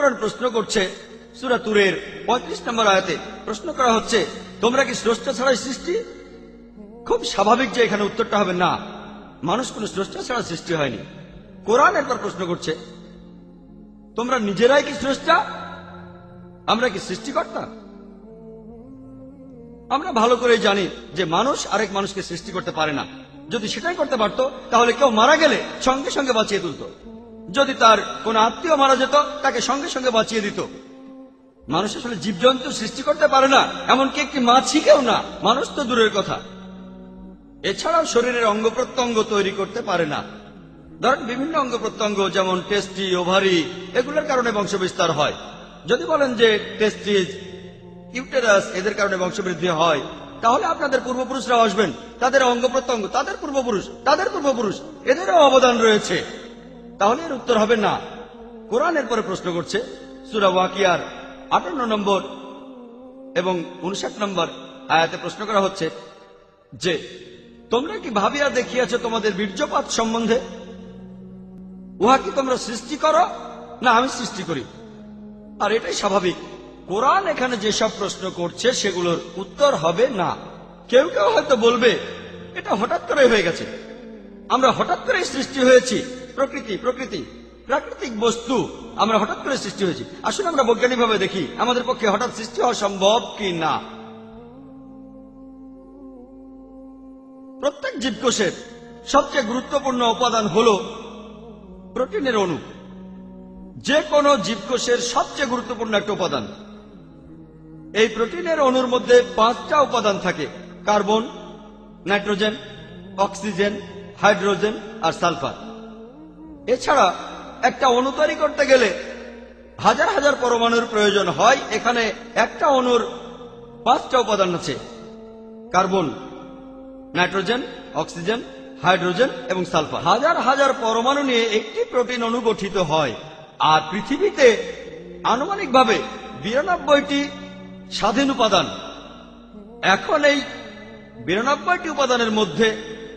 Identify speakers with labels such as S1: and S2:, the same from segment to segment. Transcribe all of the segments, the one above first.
S1: কোরআন প্রশ্ন করছে সূরা তুরের ৩৫ নম্বর আয়াতে প্রশ্ন করা হচ্ছে, তোমরা কি স্রষ্টা ছাড়াই সৃষ্টি? খুব স্বাভাবিক যে এখানে উত্তরটা হবে না, মানুষ কোন স্রষ্টা ছাড়া সৃষ্টি হয়নি। কোরআন একবার প্রশ্ন করছে, তোমরা নিজেরাই কি স্রষ্টা? আমরা কি সৃষ্টিকর্তা? আমরা ভালো করে জানি যে মানুষ আরেক মানুষকে সৃষ্টি করতে পারে না। যদি সেটাই করতে পারত তাহলে কেউ মারা গেলে সঙ্গে সঙ্গে বাঁচিয়ে তুলত, যদি তার কোন আত্মীয় মারা যেত তাকে সঙ্গে সঙ্গে বাঁচিয়ে দিত। মানুষ আসলে জীবজন্তু সৃষ্টি করতে পারে না, এমনকি একটি মাছিকেও না, মানুষ তো দূরের কথা। এছাড়াও শরীরের অঙ্গ প্রত্যঙ্গ তৈরি করতে পারে না। ধরেন বিভিন্ন অঙ্গ প্রত্যঙ্গ যেমন টেস্টি, ওভারি, এগুলোর কারণে বংশবিস্তার হয়। যদি বলেন যে টেস্টিস, ইউটেরাস এদের কারণে বংশবৃদ্ধি হয়, তাহলে আপনাদের পূর্বপুরুষরা আসবেন, তাদের অঙ্গ প্রত্যঙ্গ, তাদের পূর্বপুরুষ এদেরও অবদান রয়েছে। তাহলে এর উত্তর হবে না। কোরআনের পরে প্রশ্ন করছে সূরা ওয়াকিয়ার ৫৮ নম্বর এবং ৫৯ নম্বর আয়াতে প্রশ্ন করা হচ্ছে যে তোমরা কি ভাবিয়া দেখিয়াছ তোমাদের বীর্যপাত সম্বন্ধে? উহা কি তোমরা সৃষ্টি করো না আমি সৃষ্টি করি? আর এটাই স্বাভাবিক। কোরআন এখানে যেসব প্রশ্ন করছে সেগুলোর উত্তর হবে না। কেউ কেউ হয়তো বলবে এটা হঠাৎ করে হয়ে গেছে, আমরা হঠাৎ করে সৃষ্টি হয়েছি, প্রাকৃতিক বস্তু আমরা হঠাৎ করে সৃষ্টি হয়েছি। আসলে আমরা বৈজ্ঞানিকভাবে দেখি আমাদের পক্ষে হঠাৎ সৃষ্টি হওয়া সম্ভব কি না। প্রত্যেক জীবকোষের সবচেয়ে গুরুত্বপূর্ণ উপাদান হল প্রোটিনের অণু। যে কোনো জীবকোষের সবচেয়ে গুরুত্বপূর্ণ একটা উপাদান। এই প্রোটিনের অণুর মধ্যে 5টা উপাদান থাকে: কার্বন, নাইট্রোজেন, অক্সিজেন, হাইড্রোজেন আর সালফার। এছাড়া একটা অণু তৈরি করতে গেলে হাজার হাজার পরমাণুর প্রয়োজন হয়। এখানে একটা অণুর 5টা উপাদান আছে: কার্বন, নাইট্রোজেন, অক্সিজেন, হাইড্রোজেন এবং সালফার। হাজার হাজার পরমাণু নিয়ে একটি প্রোটিন অণু গঠিত হয়। আর পৃথিবীতে আনুমানিকভাবে 92টি স্বাধীন উপাদান। এখন এই 92টি উপাদানের মধ্যে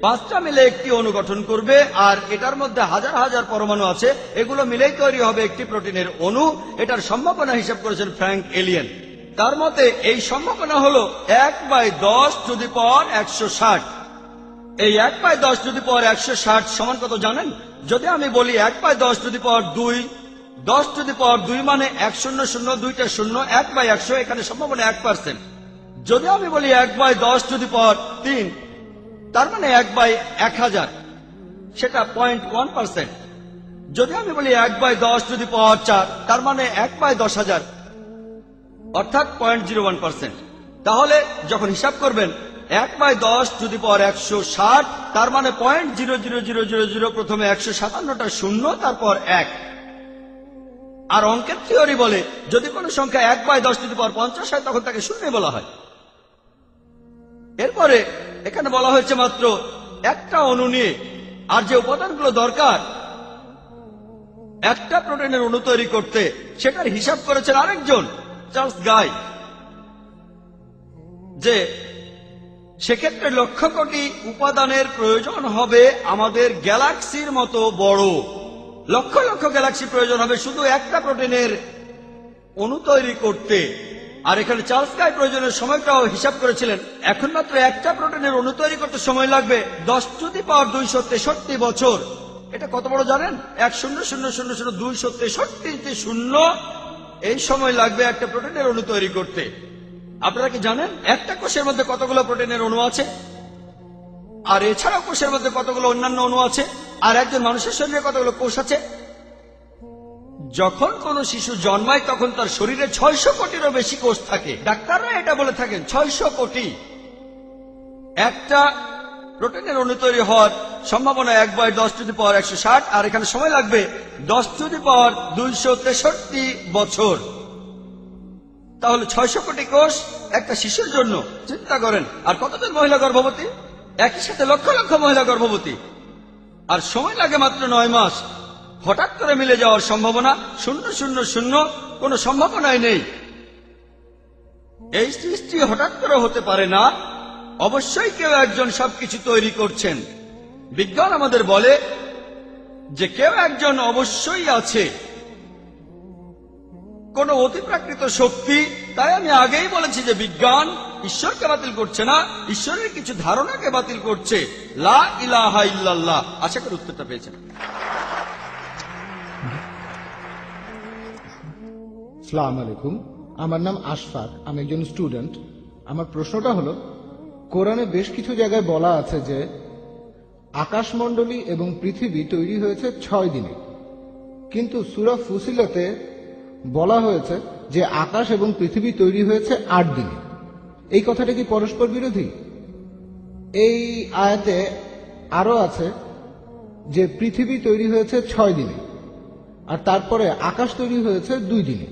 S1: 5টা মিলে একটি অণু গঠন করবে, আর এটার মধ্যে হাজার হাজার পরমাণু আছে। এগুলো মিলেই তৈরি হবে একটি প্রোটিনের অণু। এটার সম্ভাবনা হিসাব করেছেন ফ্র্যাঙ্ক এলিয়েন। তার মতে এই সম্ভাবনা হলো 1/10⁻160। এই 1/10⁻160 সমান কত জানেন? যদি আমি বলি 1/10⁻2, 10⁻2 মানে 100, 2টা শূন্য, 1/100, এখানে সম্ভাবনা 1%। যদি আমি বলি 1/10⁻3, তার মানে 1/1000, সেটা 0.1%। যদি আমি বলি 1/10⁻4, তার মানে 1/10,000, অর্থাৎ 0.01%। তাহলে যখন হিসাব করবেন 1/10⁻160, তার মানে 0.00000, প্রথমে 157টা শূন্য, তারপর 1। আর অঙ্কের থিওরি বলে যদি কোনো সংখ্যা 1/10⁻50 হয় তখন তাকে শূন্য বলা হয়। এরপরে এখানে বলা হয়েছে মাত্র একটা অণু নিয়ে, আর যে উপাদানগুলো দরকার একটা প্রোটিনের অণু তৈরি করতে সেটার হিসাব করেছেন আরেকজন, চার্লস গাই, যে সেক্ষেত্রে লক্ষ কোটি উপাদানের প্রয়োজন হবে আমাদের গ্যালাক্সির মতো বড়। লক্ষ লক্ষ গ্যালাক্সি প্রয়োজন হবে শুধু একটা প্রোটিনের অণু তৈরি করতে। আর এখানে চার্লস গাই প্রয়োজনের সময়টাও হিসাব করেছিলেন। এখন মাত্র একটা প্রোটিনের অণু তৈরি করতে সময় লাগবে 10⁻263 বছর। এটা কত বড় জানেন? 100,000,263টি শূন্য। এই সময় লাগবে একটা প্রোটিনের অণু তৈরি করতে। আপনারা কি জানেন একটা কোষের মধ্যে কতগুলো প্রোটিনের অণু আছে? আর এছাড়াও কোষের মধ্যে কতগুলো অন্যান্য অণু আছে? আর একজন মানুষের শরীরে কতগুলো কোষ আছে? যখন কোন শিশু জন্মায় তখন তার শরীরে 600 কোটিরও বেশি কোষ থাকে। ডাক্তাররা এটা বলে থাকেন 600 কোটি। একটা প্রোটিনের অণু তৈরি হওয়ার সম্ভাবনা 1/10⁻160, আর এখানে সময় লাগবে 10⁻263 বছর। তাহলে 600 কোটি কোষ একটা শিশুর জন্য, চিন্তা করেন। আর কতজন মহিলা গর্ভবতী? একই সাথে লক্ষ লক্ষ মহিলা গর্ভবতী। আর সময় লাগে মাত্র 9 মাস। হঠাৎ করে মিলে যাওয়ার সম্ভাবনা 0,0,0, কোনো সম্ভাবনাই নেই। এই সৃষ্টি হঠাৎ করে হতে পারে না, অবশ্যই কেউ একজন সবকিছু তৈরি করছেন। বিজ্ঞান আমাদের বলে যে কেউ একজন অবশ্যই আছে। কোন অতিপ্রাকৃত শক্তি। তাই আমি আগেই বলেছি যে বিজ্ঞান ঈশ্বরকে বাতিল করছে না, ঈশ্বরের কিছু ধারণাকে বাতিল করছে। লা ইলাহা ইল্লাল্লাহ। আশা করি উত্তরটা পেয়েছেন।
S2: আসসালামু আলাইকুম, আমার নাম আশফাক, আমি একজন স্টুডেন্ট। আমার প্রশ্নটা হলো, কোরআনে বেশ কিছু জায়গায় বলা আছে যে আকাশমণ্ডলী এবং পৃথিবী তৈরি হয়েছে 6 দিনে, কিন্তু সূরা ফুসিলাতে বলা হয়েছে যে আকাশ এবং পৃথিবী তৈরি হয়েছে 8 দিনে। এই কথাটা কি পরস্পর বিরোধী? এই আয়াতে আরো আছে যে পৃথিবী তৈরি হয়েছে 6 দিনে আর তারপরে আকাশ তৈরি হয়েছে 2 দিনে।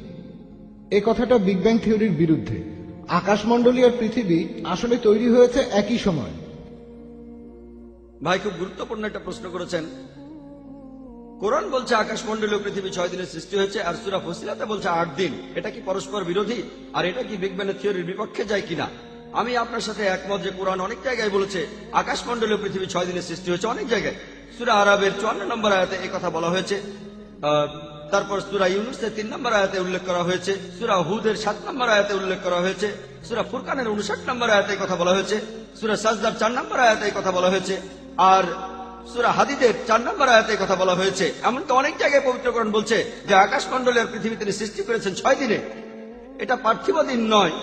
S2: এই কথাটা বিগ ব্যাং থিওরির বিরুদ্ধে। আকাশমণ্ডলী আর পৃথিবী আসলে তৈরি হয়েছে একই সময়।
S1: ভাই খুব গুরুত্বপূর্ণ একটা প্রশ্ন করেছেন। কোরআন বলছে আকাশমণ্ডলী ও পৃথিবী 6 দিনে সৃষ্টি হয়েছে, আর সূরা ফুসিলাতে বলছে 8 দিন। এটা কি পরস্পর বিরোধী? আর এটা কি বিগ ব্যাং থিওরির বিপক্ষে যায় কিনা? আমি আপনার সাথে একমত যে কোরআন অনেক জায়গায় বলেছে আকাশমণ্ডলী ও পৃথিবী 6 দিনে সৃষ্টি হয়েছে। অনেক জায়গায় সূরা আরাবের 54 নম্বর আয়াতে এই কথা বলা হয়েছে। তারপর সূরা ইউনূসের 3 নম্বর আয়াতে উল্লেখ করা হয়েছে, সূরা হুদের 7 নম্বর আয়াতে উল্লেখ করা হয়েছে, সূরা ফুরকানের 59 নম্বর আয়াতে কথা বলা হয়েছে, সূরা সাজদার 4 নম্বর আয়াতে কথা বলা হয়েছে, আর সূরা হাদীদের 4 নম্বর আয়াতে কথা বলা হয়েছে। এমনকি অনেক জায়গায় পবিত্র কোরআন বলছে যে আকাশমণ্ডলী আর পৃথিবী তিনি সৃষ্টি করেছেন 6 দিনে। এটা পার্থিব দিন নয়,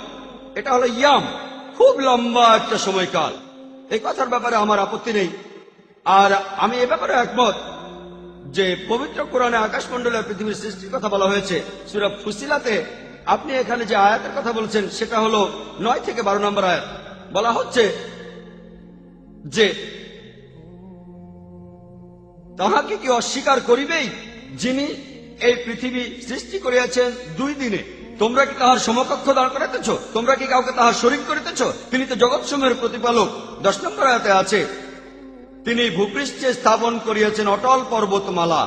S1: এটা হলো ইয়াম, খুব লম্বা একটা সময়কাল। এই কথার ব্যাপারে আমার আপত্তি নেই। আর আমি এ ব্যাপারে একমত যে পবিত্র কোরআনে আকাশমণ্ডলী আর পৃথিবীর সৃষ্টির কথা বলা হয়েছে। সূরা ফুসিলাতে আপনি এখানে যে আয়াতের কথা বলছেন সেটা হলো 9 থেকে 12 নম্বর আয়াত। বলা হচ্ছে যে তাহাকে কি অস্বীকার করিবেই যিনি এই পৃথিবী সৃষ্টি করিয়াছেন 2 দিনে? তোমরা কি তাহার সমকক্ষ দাঁড় করিতেছ? তোমরা কি কাউকে তাহার শরীক করিতেছ? তিনি তো জগৎসমূহের প্রতিপালক। 10 নম্বর আয়াতে আছে তিনি ভূপৃষ্ঠে স্থাপন করিয়াছেন অটল পর্বতমালা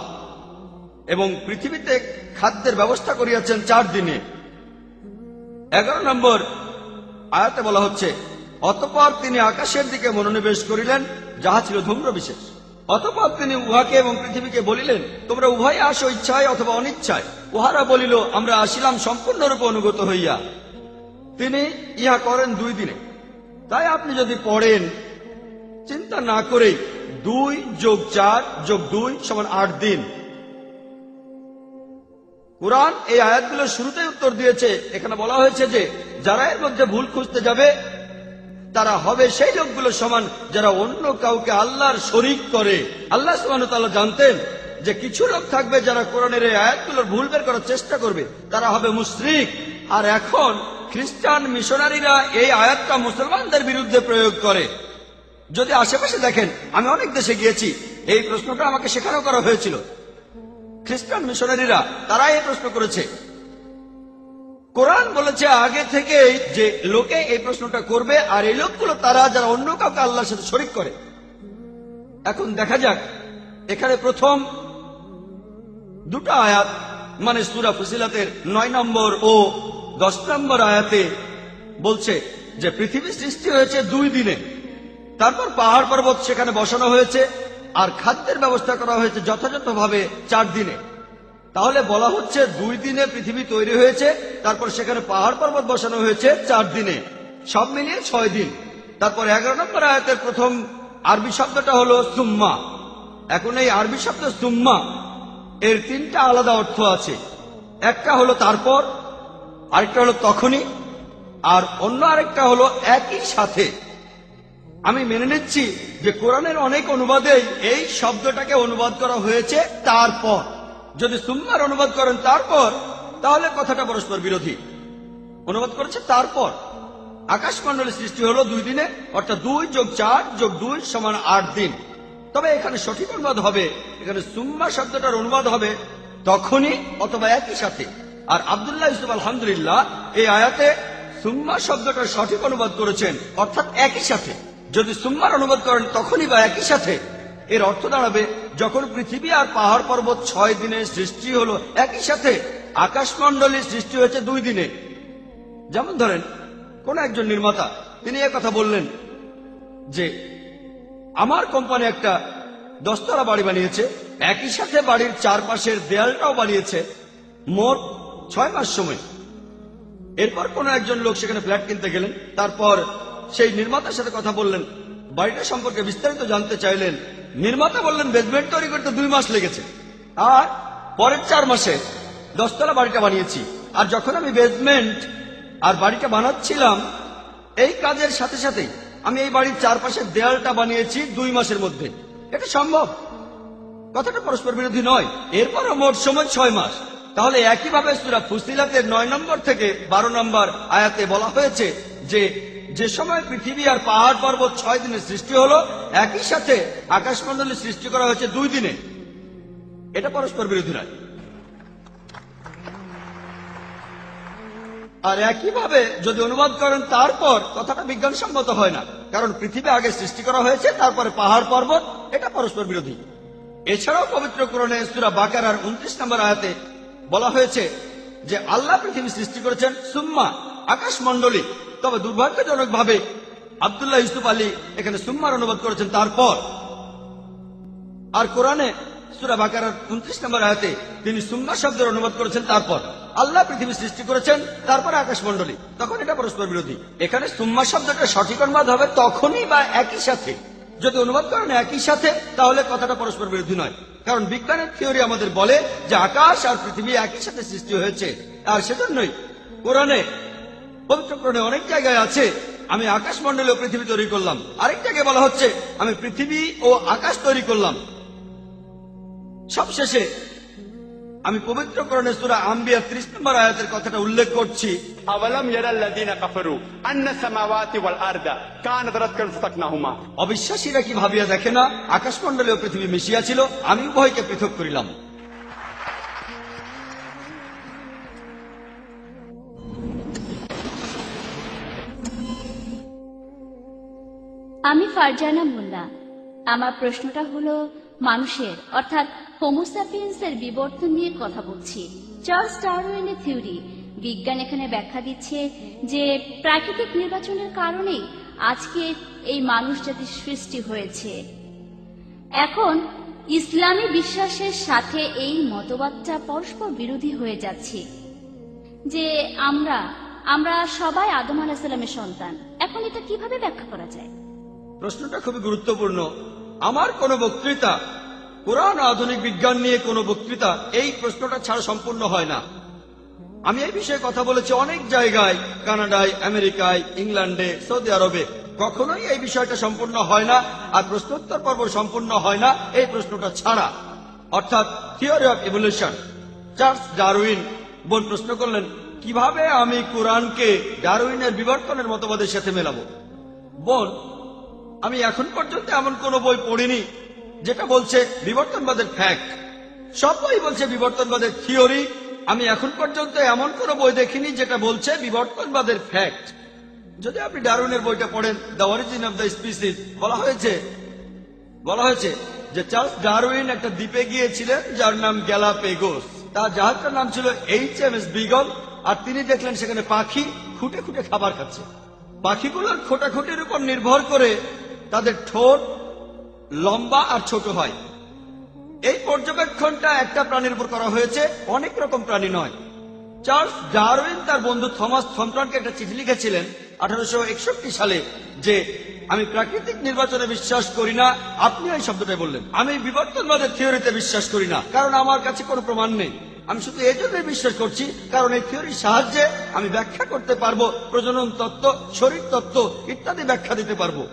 S1: এবং পৃথিবীতে খাদ্যের ব্যবস্থা করিয়াছেন 4 দিনে। 11 নম্বর আয়াতে বলা হচ্ছে অতঃপর তিনি আকাশের দিকে মনোনিবেশ করিলেন, যাহা ছিল ধূম্র বিশেষ। অতঃপর তিনি উহাকে এবং পৃথিবীকে বলিলেন, তোমরা উভয়ে আসো ইচ্ছায় অথবা অনিচ্ছায়। উহারা বলিল, আমরা আসিলাম সম্পূর্ণরূপে অনুগত হইয়া। তিনি ইহা করেন 2 দিনে। তাই আপনি যদি পড়েন চিন্তা না করেই 2 যোগ 4 যোগ 2 সমান 8 দিন। কুরআন এই আয়াতগুলো শুরুতেই উত্তর দিয়েছে। এখানে বলা হয়েছে যে যারা এর মধ্যে ভুল খুঁজতে যাবে তারা হবে সেই লোকগুলো সমান যারা অন্য কাউকে আল্লাহর শরীক করে। আল্লাহ সুবহানাহু ওয়া তাআলা জানতেন যে কিছু লোক থাকবে যারা কোরআনের এই আয়াতগুলোর ভুল বের করার চেষ্টা করবে, তারা হবে মুশরিক। আর এখন খ্রিস্টান মিশনারিরা এই আয়াতটা মুসলমানদের বিরুদ্ধে প্রয়োগ করে। যদি আশেপাশে দেখেন, আমি অনেক দেশে গিয়েছি, এই প্রশ্নটা আমাকে শেখানো করা হয়েছিল। খ্রিস্টান মিশনারিরা তারা এই প্রশ্ন করেছে। কোরআন বলেছে আগে থেকেই যে লোকে এই প্রশ্নটা করবে, আর এই লোকগুলো তারা যারা অন্য কাউকে আল্লাহর সাথে শরীক করে। এখন দেখা যাক এখানে প্রথম 2টা আয়াত মানে সূরা ফুসিলাতের 9 নম্বর ও 10 নম্বর আয়াতে বলছে যে পৃথিবী সৃষ্টি হয়েছে 2 দিনে, তারপর পাহাড় পর্বত সেখানে বসানো হয়েছে আর খাদ্যের ব্যবস্থা করা হয়েছে যথাযথভাবে 4 দিনে। তাহলে বলা হচ্ছে 2 দিনে পৃথিবী তৈরি হয়েছে, তারপর সেখানে পাহাড় পর্বত বসানো হয়েছে 4 দিনে, সব মিলিয়ে 6 দিন। তারপর 11 নম্বর আয়াতের প্রথম আরবি শব্দটা হলো সুম্মা। এখন এই আরবি শব্দ সুম্মা এর 3টা আলাদা অর্থ আছে। একটা হলো তারপর, আরেকটা হলো তখনই, আর অন্য আরেকটা হলো একই সাথে। আমি মেনে নিচ্ছি যে কোরআনের অনেক অনুবাদেই এই শব্দটাকে অনুবাদ করা হয়েছে তারপর। যদি সুম্মার অনুবাদ করেন তারপর, তাহলে কথাটা পরস্পর বিরোধী। অনুবাদ করেছে তারপর। আকাশমণ্ডলী সৃষ্টি হলো 2 দিনে, অর্থাৎ 2 যোগ 4 যোগ 2 সমান 8 দিন। তবে এখানে সঠিক অনুবাদ হবে, এখানে সুম্মা শব্দটার অনুবাদ হবে তখনই অথবা একই সাথে। আর আব্দুল্লাহ ইউসুফ আলহামদুলিল্লাহ এই আয়াতে সুম্মা শব্দটার সঠিক অনুবাদ করেছেন, অর্থাৎ একই সাথে। যদি সুম্মার অনুবাদ করেন তখনই বা একই সাথে, এর অর্থ দাঁড়াবে যখন পৃথিবী আর পাহাড় পর্বত 6 দিনে সৃষ্টি হলো একই সাথে, আকাশমণ্ডলী সৃষ্টি হয়েছে 2 দিনে। যেমন ধরেন কোন একজন নির্মাতা তিনি কথা বললেন যে আমার কোম্পানি একটা 10 তলা বাড়ি বানিয়েছে, একই সাথে বাড়ির চারপাশের দেয়ালটাও বানিয়েছে, মোট 6 মাস সময়। এরপর কোনো একজন লোক সেখানে ফ্ল্যাট কিনতে গেলেন, তারপর সেই নির্মাতার সাথে কথা বললেন, বাড়িটা সম্পর্কে বিস্তারিত জানতে চাইলেন। নির্মাতা বললেন বেসমেন্ট তৈরি করতে 2 মাস লেগেছে, আর পরের 4 মাসে 10 তলা বাড়িটা বানিয়েছি। আর যখন আমি বেসমেন্ট আর বাড়িটা বানাচ্ছিলাম, এই কাজের সাথে সাথে আমি এই বাড়ির চারপাশের দেয়ালটা বানিয়েছি 2 মাসের মধ্যে। এটা সম্ভব, কথাটা পরস্পর বিরোধী নয়। এরপরও মোট সময় 6 মাস। তাহলে একইভাবে সূরা ফুসিলাতের 9 নম্বর থেকে 12 নম্বর আয়াতে বলা হয়েছে যে যে সময় পৃথিবী আর পাহাড় পর্বত 6 দিনে সৃষ্টি হলো, একই সাথে আকাশমণ্ডলী সৃষ্টি করা হয়েছে 2 দিনে। এটা পরস্পর বিরোধী নয়। আর একইভাবে যদি অনুবাদ করেন তারপর, কথাটা বিজ্ঞানসম্মত হয় না, কারণ পৃথিবী আগে সৃষ্টি করা হয়েছে, তারপরে পাহাড় পর্বত। এটা পরস্পর বিরোধী। এছাড়াও পবিত্র কোরআনে সূরা বাকারার 29 নম্বর আয়াতে বলা হয়েছে যে আল্লাহ পৃথিবী সৃষ্টি করেছেন সুম্মা আকাশমণ্ডলী। তবে দুর্ভাগ্যজনক ভাবে আব্দুল্লাহ ইউসুফ আলী এখানে সুম্মার অনুবাদ করেছেন তারপর। আর কোরআনে সূরা বাকারার 29 নম্বর আয়াতে তিনি সুম্মা শব্দের অনুবাদ করেছেন তারপর। আল্লাহ পৃথিবী সৃষ্টি করেছেন, তারপরে আকাশমণ্ডলী। তখন এটা পরস্পর বিরোধী। এখানে সুম্মা শব্দটা সঠিক অনুবাদ হবে তখনই বা একই সাথে। যদি অনুবাদ করেন একই সাথে, তাহলে কথাটা পরস্পর বিরোধী নয়, কারণ বিজ্ঞানের থিওরি আমাদের বলে যে আকাশ আর পৃথিবী একই সাথে সৃষ্টি হয়েছে। আর সেজন্যই কোরআনে, পবিত্র কোরআনে অনেক জায়গায় আছে আমি আকাশমণ্ডলী ও পৃথিবী তৈরি করলাম, আরেক জায়গায় বলা হচ্ছে আমি পৃথিবী ও আকাশ তৈরি করলাম। সবশেষে আমি পবিত্র কোরআনে সূরা আম্বিয়া 30 নম্বর আয়াতের কথাটা উল্লেখ করছি।
S3: আওয়ালাম ইয়ারাল্লাযীনা কাফারু আন্না সামাওয়াতি ওয়াল আরদা কানাত রাতকান ফাতাকনাহুমা।
S1: অবিশ্বাসীরা কি ভাবিয়া দেখে না আকাশমণ্ডলী ও পৃথিবী মিশিয়া ছিল, আমি উভয়কে পৃথক করিলাম।
S4: আমি ফারজানা মোল্লা। আমার প্রশ্নটা হলো মানুষের অর্থাৎ হোমোসাপিয়েন্সের বিবর্তন নিয়ে কথা বলছি। চার্লস ডারউইনের থিওরি, বিজ্ঞান এখানে ব্যাখ্যা দিচ্ছে যে প্রাকৃতিক নির্বাচনের কারণেই আজকে এই মানুষ জাতির সৃষ্টি হয়েছে। এখন ইসলামী বিশ্বাসের সাথে এই মতবাদটা পরস্পর বিরোধী হয়ে যাচ্ছে যে আমরা সবাই আদম আলাইহিস সালামের সন্তান। এখন এটা কিভাবে ব্যাখ্যা করা যায়?
S1: প্রশ্নটা খুবই গুরুত্বপূর্ণ। আমার কোন বক্তৃতা, কোরআন আধুনিক বিজ্ঞান নিয়ে কোন বক্তৃতা এই প্রশ্নটা ছাড়া সম্পূর্ণ হয় না। আমি এই বিষয়ে কথা বলেছি অনেক জায়গায়, কানাডায়, আমেরিকায়, ইংল্যান্ডে, সৌদি আরবে। কখনোই এই বিষয়টা সম্পূর্ণ হয় না, আর প্রশ্নোত্তর পর্ব সম্পূর্ণ হয় না এই প্রশ্নটা ছাড়া, অর্থাৎ theory of evolution. Charles Darwin বোন প্রশ্ন করলেন কিভাবে আমি কোরআনকে ডারউইনের বিবর্তনের মতবাদের সাথে মেলাবো। বোন, আমি এখন পর্যন্ত এমন কোন বই পড়িনি যেটা বলছে বিবর্তনবাদের ফ্যাক্ট। সব বই বলছে বিবর্তনবাদের থিওরি। আমি এখন পর্যন্ত এমন কোন বই দেখিনি যেটা বলছে বিবর্তনবাদের ফ্যাক্ট। যদি আপনি ডারউইনের বইটা পড়েন, the origin of the species, বলা হয়েছে যে চার্লস ডারউইন একটা দ্বীপে গিয়েছিলেন যার নাম গ্যালাপেগোস। তার জাহাজটার নাম ছিল HMS বিগল। আর তিনি দেখলেন সেখানে পাখি খুঁটে খুঁটে খাবার খাচ্ছে। পাখিগুলোর খোটাখুটির উপর নির্ভর করে তাদের ঠোঁট লম্বা আর ছোট হয়। এই পর্যবেক্ষণটা একটা প্রাণীর উপর করা হয়েছে, অনেক রকম প্রাণী নয়। চার্লস ডারউইন তার বন্ধু থমাস থমটনকে একটা চিঠি লিখেছিলেন 1861 সালে যে আমি প্রাকৃতিক নির্বাচনে বিশ্বাস করি না। আপনি এই শব্দটাই বললেন। আমি বিবর্তনবাদের থিওরিতে বিশ্বাস করি না, কারণ আমার কাছে কোনো প্রমাণ নেই। আমি শুধু এই জন্যই বিশ্বাস করছি কারণ এই থিওরির সাহায্যে আমি ব্যাখ্যা করতে পারবো, প্রজনন তত্ত্ব, শরীর তত্ত্ব ইত্যাদি ব্যাখ্যা দিতে পারবো।